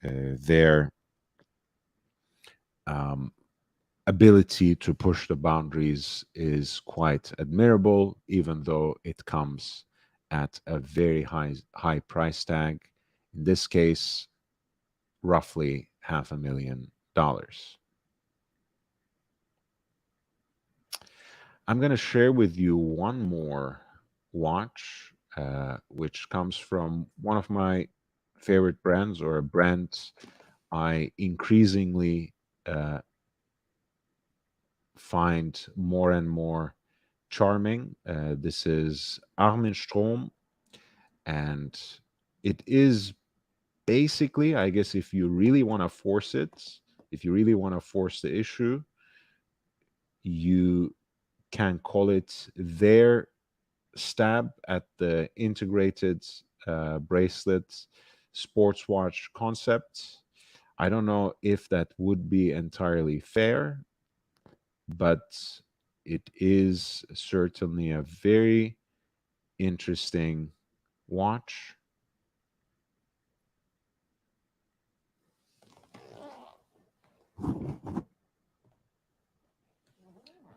Their um, ability to push the boundaries is quite admirable, even though it comes at a very high price tag. In this case, roughly $500,000. I'm going to share with you one more watch, which comes from one of my favorite brands, or a brand I increasingly uh, find more and more charming. This is Armenstrom, and it is basically, I guess, if you really want to force it, if you really want to force the issue, you can call it their stab at the integrated bracelet sports watch concept. I don't know if that would be entirely fair, but it is certainly a very interesting watch.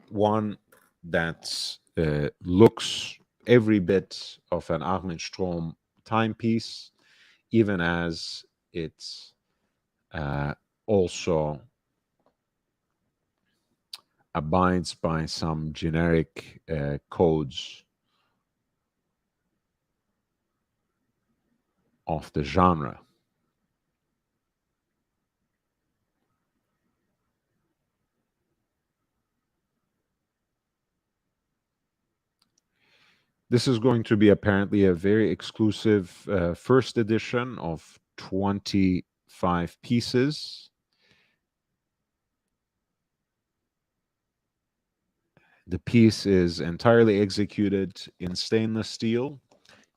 One that looks every bit of an Armenstrom timepiece, even as it uh, also abides by some generic codes of the genre. This is going to be apparently a very exclusive first edition of 25 pieces. The piece is entirely executed in stainless steel,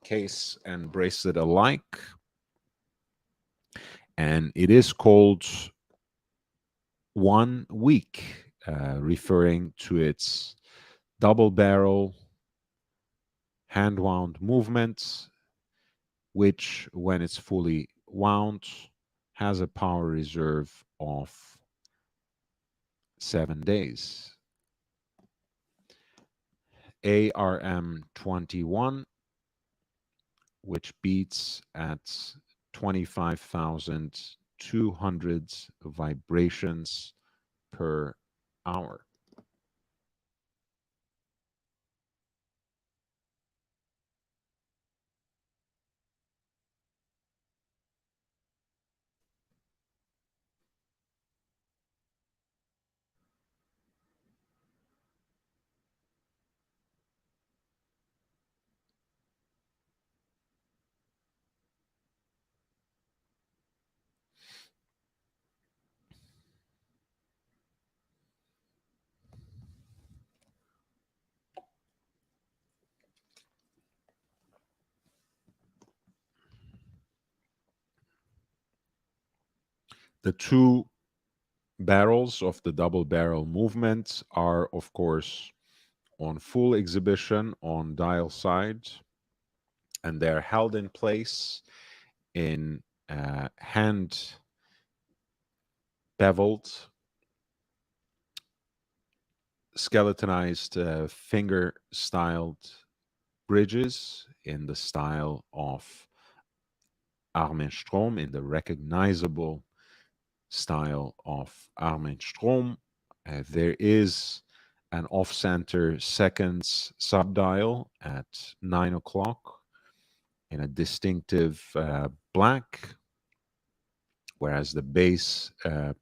case and bracelet alike, and it is called 1 week, referring to its double barrel hand wound movements, which, when it's fully wound, has a power reserve of 7 days. ARM 21, which beats at 25,200 vibrations per hour. The two barrels of the double barrel movement are, of course, on full exhibition on dial side, and they're held in place in hand beveled, skeletonized, finger styled bridges in the style of Armenstrom, in the recognizable style of Armenstrom. There is an off-center seconds subdial at 9 o'clock in a distinctive black, whereas the base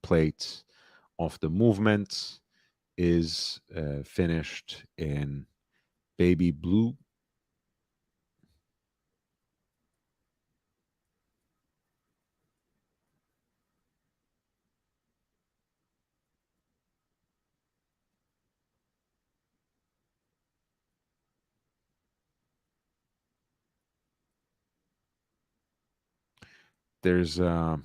plate of the movement is finished in baby blue. There's let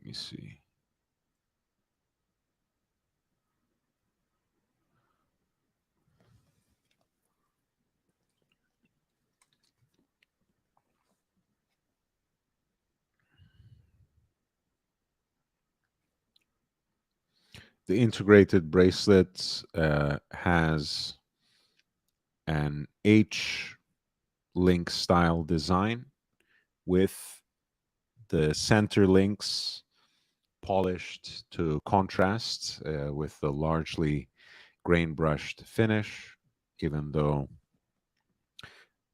me see. The integrated bracelet has an H link style design with the center links polished to contrast with the largely grain brushed finish, even though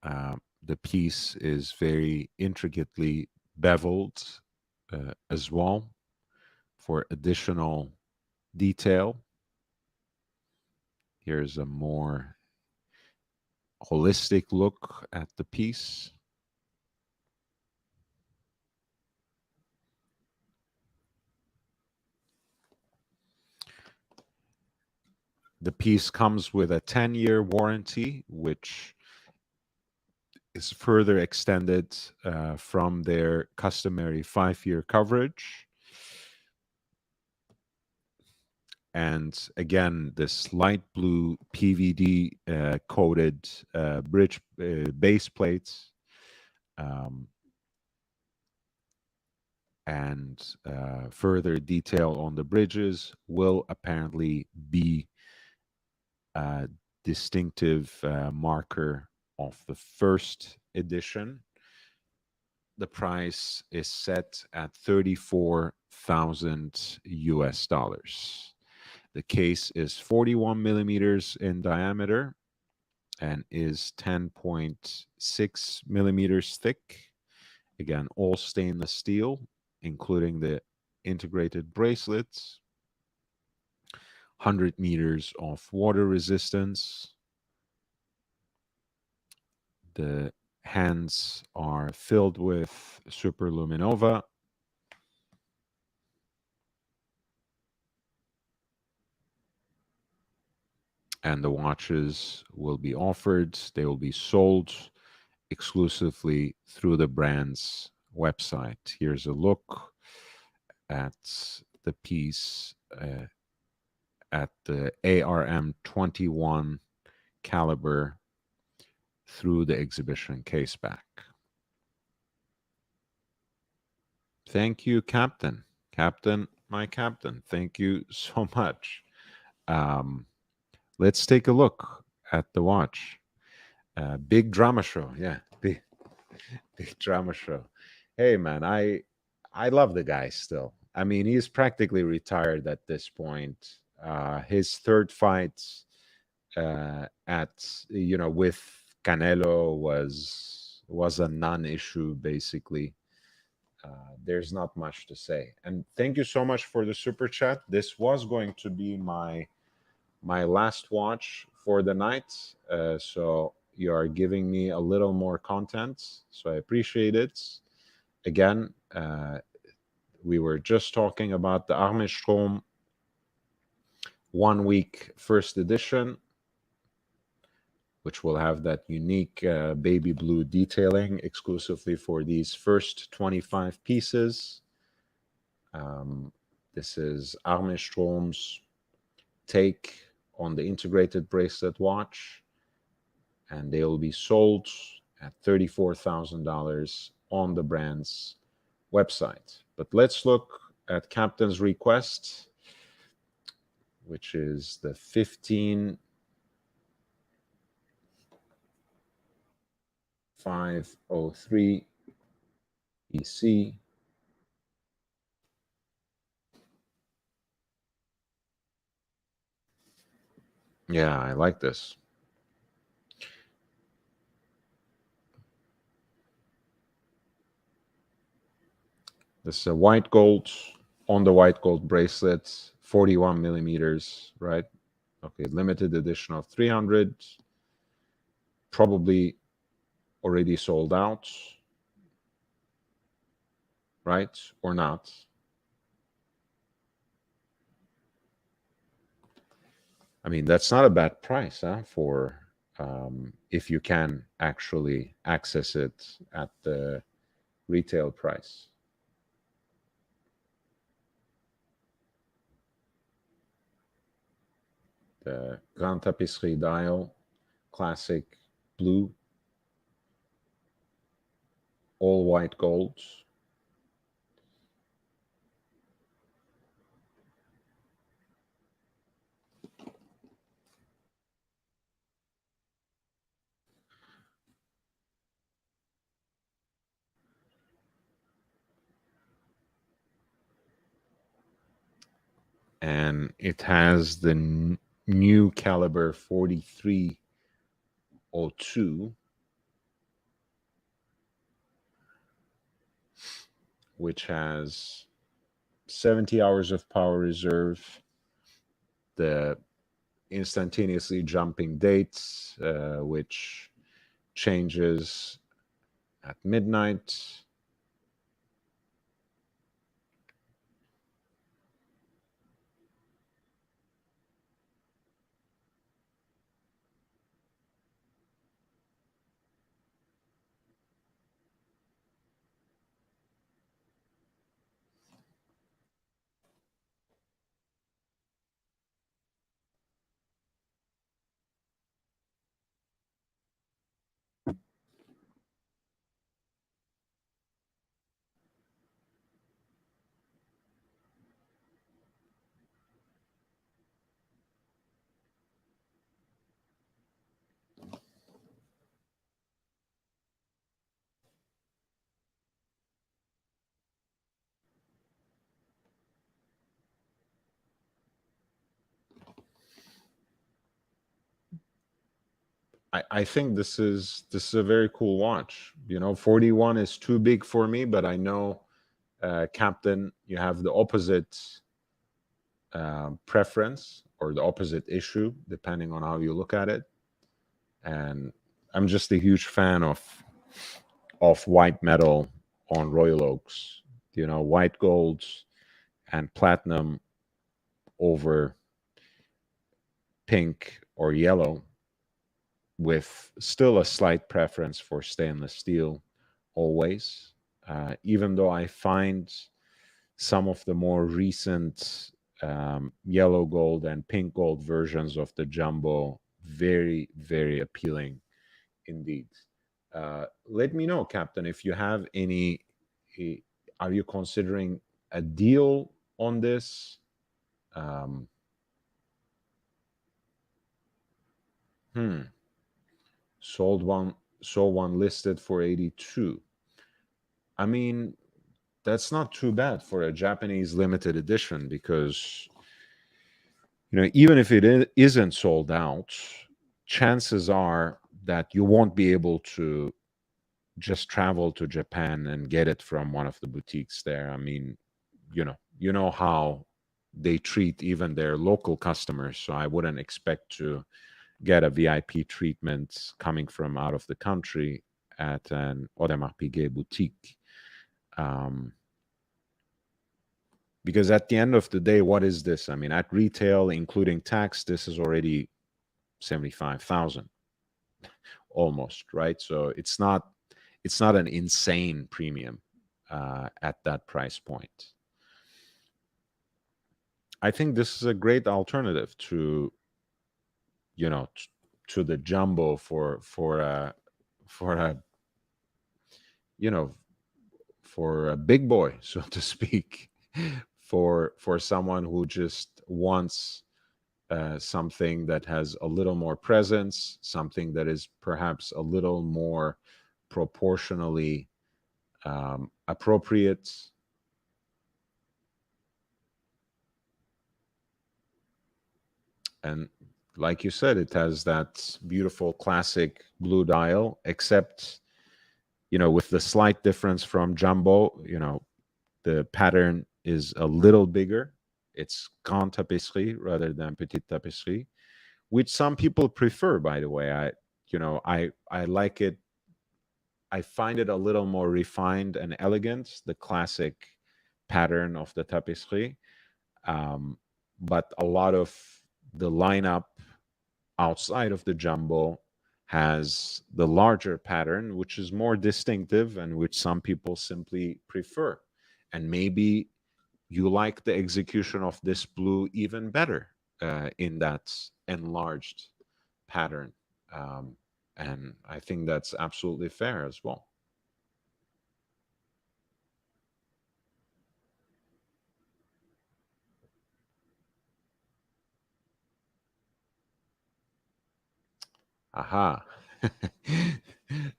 the piece is very intricately beveled as well for additional detail. Here's a more holistic look at the piece. The piece comes with a 10-year warranty, which is further extended from their customary 5-year coverage. And again, this light blue PVD coated bridge base plates and further detail on the bridges will apparently be a distinctive marker of the first edition. The price is set at 34,000 US dollars. The case is 41 millimeters in diameter and is 10.6 millimeters thick. Again, all stainless steel, including the integrated bracelets, 100 meters of water resistance. The hands are filled with superluminova, and the watches will be offered. They will be sold exclusively through the brand's website. Here's a look at the piece at the ARM 21 caliber through the exhibition case back. Thank you, Captain. Captain, my captain. Thank you so much. Um, let's take a look at the watch. Big drama show. Yeah, big drama show. Hey, man, I love the guy still. I mean, he's practically retired at this point. His third fight with Canelo was a non-issue basically. There's not much to say. And thank you so much for the super chat. This was going to be my last watch for the night, so you are giving me a little more content, so I appreciate it. Again, we were just talking about the Armstrong 1 week first edition, which will have that unique baby blue detailing exclusively for these first 25 pieces. This is Armstrong's take on the integrated bracelet watch, and they will be sold at $34,000 on the brand's website. But let's look at Captain's request, which is the 15503 EC. Yeah, I like this. This is a white gold on the white gold bracelet, 41 millimeters, right? Okay, limited edition of 300, probably already sold out, right? Or not? I mean, that's not a bad price, huh? For if you can actually access it at the retail price. The Grand Tapisserie dial, classic blue, all white gold. And it has the new caliber 4302, which has 70 hours of power reserve, the instantaneously jumping dates, which changes at midnight. I think this is a very cool watch. 41 is too big for me, but I know, Captain, you have the opposite preference or the opposite issue, depending on how you look at it. And I'm just a huge fan of white metal on Royal Oaks. White golds and platinum over pink or yellow, with still a slight preference for stainless steel always. Even though I find some of the more recent yellow gold and pink gold versions of the jumbo very, very appealing indeed. Let me know, Captain, if you have any. eh, Are you considering a deal on this? Um, hmm. Sold one, sold one listed for 82. I mean, that's not too bad for a Japanese limited edition because, even if it isn't sold out, chances are that you won't be able to just travel to Japan and get it from one of the boutiques there. I mean, you know how they treat even their local customers, so I wouldn't expect to get a VIP treatment coming from out of the country at an Audemars Piguet boutique. Um, because at the end of the day, what is this? I mean, at retail, including tax, this is already 75,000 almost, right? So it's not an insane premium at that price point. I think this is a great alternative you know t- to the jumbo for a you know for a big boy, so to speak, for someone who just wants something that has a little more presence, something that is perhaps a little more proportionally appropriate. And like you said, it has that beautiful classic blue dial, except, with the slight difference from jumbo, the pattern is a little bigger. It's grande tapisserie rather than petite tapisserie, which some people prefer, by the way. I like it. I find it a little more refined and elegant, the classic pattern of the tapisserie. Um, but a lot of the lineup outside of the jumbo has the larger pattern, which is more distinctive and which some people simply prefer. And maybe you like the execution of this blue even better in that enlarged pattern. Um, and I think that's absolutely fair as well. Aha.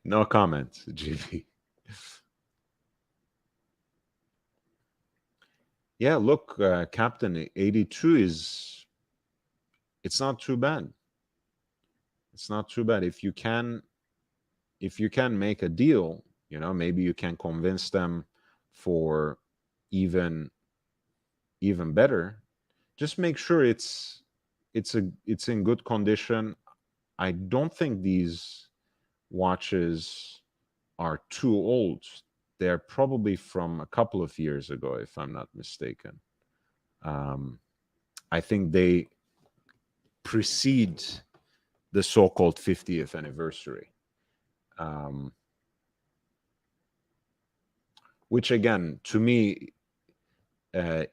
No comment, GB. Yeah, look, Captain, 82 it's not too bad. It's not too bad. If you can make a deal, maybe you can convince them for even even better. Just make sure it's in good condition. I don't think these watches are too old. They're probably from a couple of years ago, if I'm not mistaken. Um, I think they precede the so-called 50th anniversary, um, which again, to me,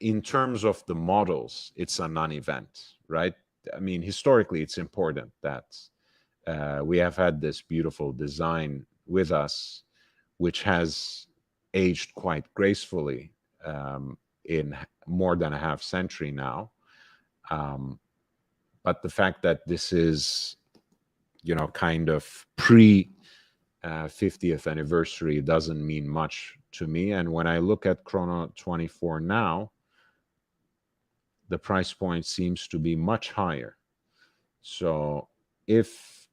in terms of the models, it's a non-event, right? I mean, historically, it's important that we have had this beautiful design with us, which has aged quite gracefully in more than a half century now. Um, but the fact that this is, kind of pre 50th anniversary doesn't mean much to me. And when I look at Chrono 24 now, the price point seems to be much higher. So if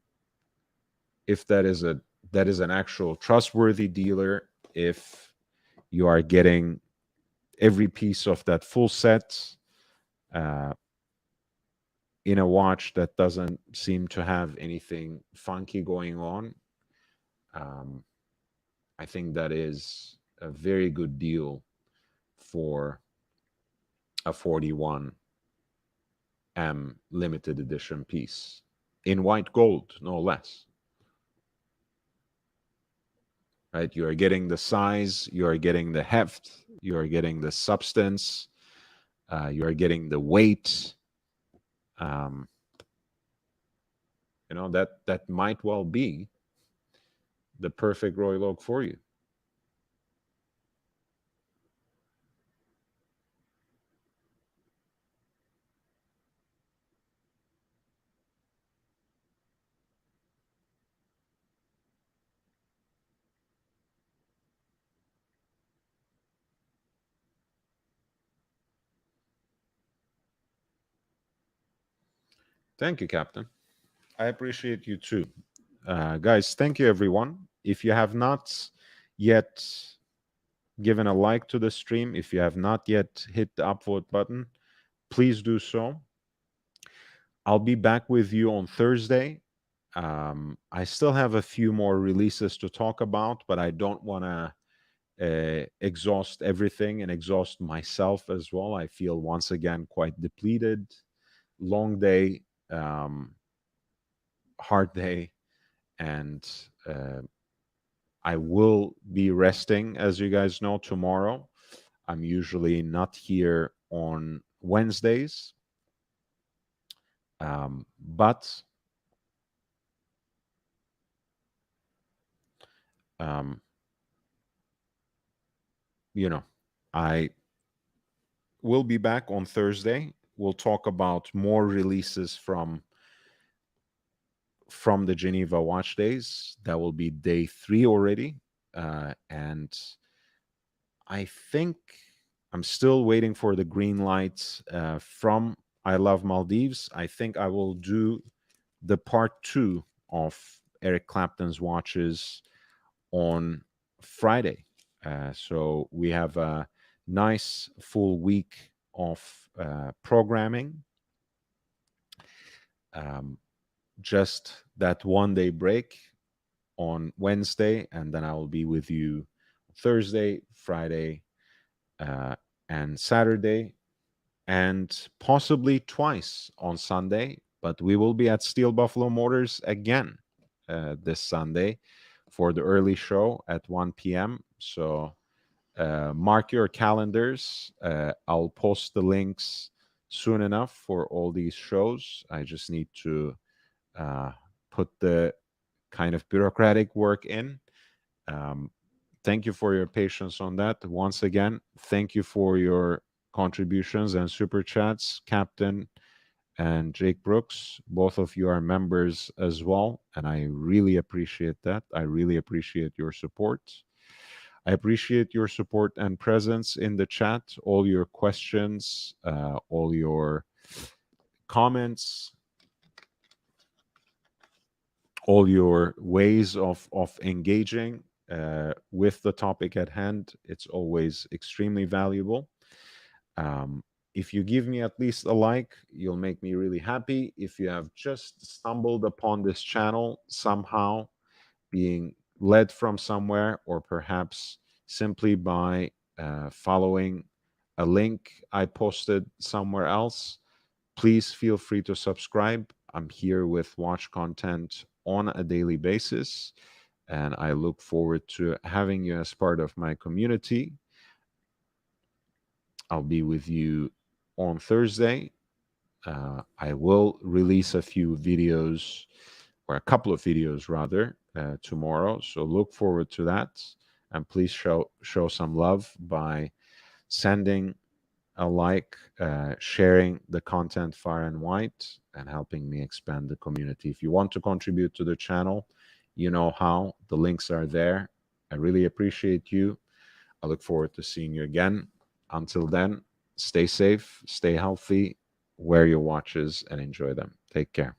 if that is an actual trustworthy dealer, if you are getting every piece of that full set uh, in a watch that doesn't seem to have anything funky going on. um, I think that is a very good deal for a 41M limited edition piece in white gold, no less. Right? You are getting the size, you are getting the heft, you are getting the substance, you are getting the weight. Um, that might well be the perfect Royal Oak for you. Thank you, Captain. I appreciate you too. Guys, thank you, everyone. If you have not yet given a like to the stream, if you have not yet hit the upvote button, please do so. I'll be back with you on Thursday. I still have a few more releases to talk about, but I don't want to exhaust everything and exhaust myself as well. I feel once again quite depleted. Long day, hard day, and I will be resting, as you guys know, tomorrow. I'm usually not here on Wednesdays, but um, I will be back on Thursday. We'll talk about more releases from the Geneva Watch Days. That will be day 3 already, and I think I'm still waiting for the green light from I Love Maldives. I think I will do the part 2 of Eric Clapton's watches on Friday. So we have a nice full week of programming. Just that 1 day break on Wednesday, and then I will be with you Thursday, Friday, and Saturday, and possibly twice on Sunday. But we will be at Steel Buffalo Motors again this Sunday for the early show at 1 p.m. So mark your calendars. I'll post the links soon enough for all these shows. I just need to put the kind of bureaucratic work in. Thank you for your patience on that. Once again, thank you for your contributions and super chats, Captain and Jake Brooks. Both of you are members as well, and I really appreciate that. I really appreciate your support. I appreciate your support and presence in the chat, all your questions, all your comments, all your ways of engaging with the topic at hand. It's always extremely valuable. If you give me at least a like, you'll make me really happy. If you have just stumbled upon this channel somehow, being led from somewhere, or perhaps simply by following a link I posted somewhere else, please feel free to subscribe. I'm here with watch content on a daily basis, and I look forward to having you as part of my community. I'll be with you on Thursday. I will release a few videos, or a couple of videos rather, tomorrow. So look forward to that, and please show some love by sending a like, sharing the content far and wide, and helping me expand the community. If you want to contribute to the channel, you know how. The links are there. I really appreciate you. I look forward to seeing you again. Until then, stay safe, stay healthy, wear your watches, and enjoy them. Take care.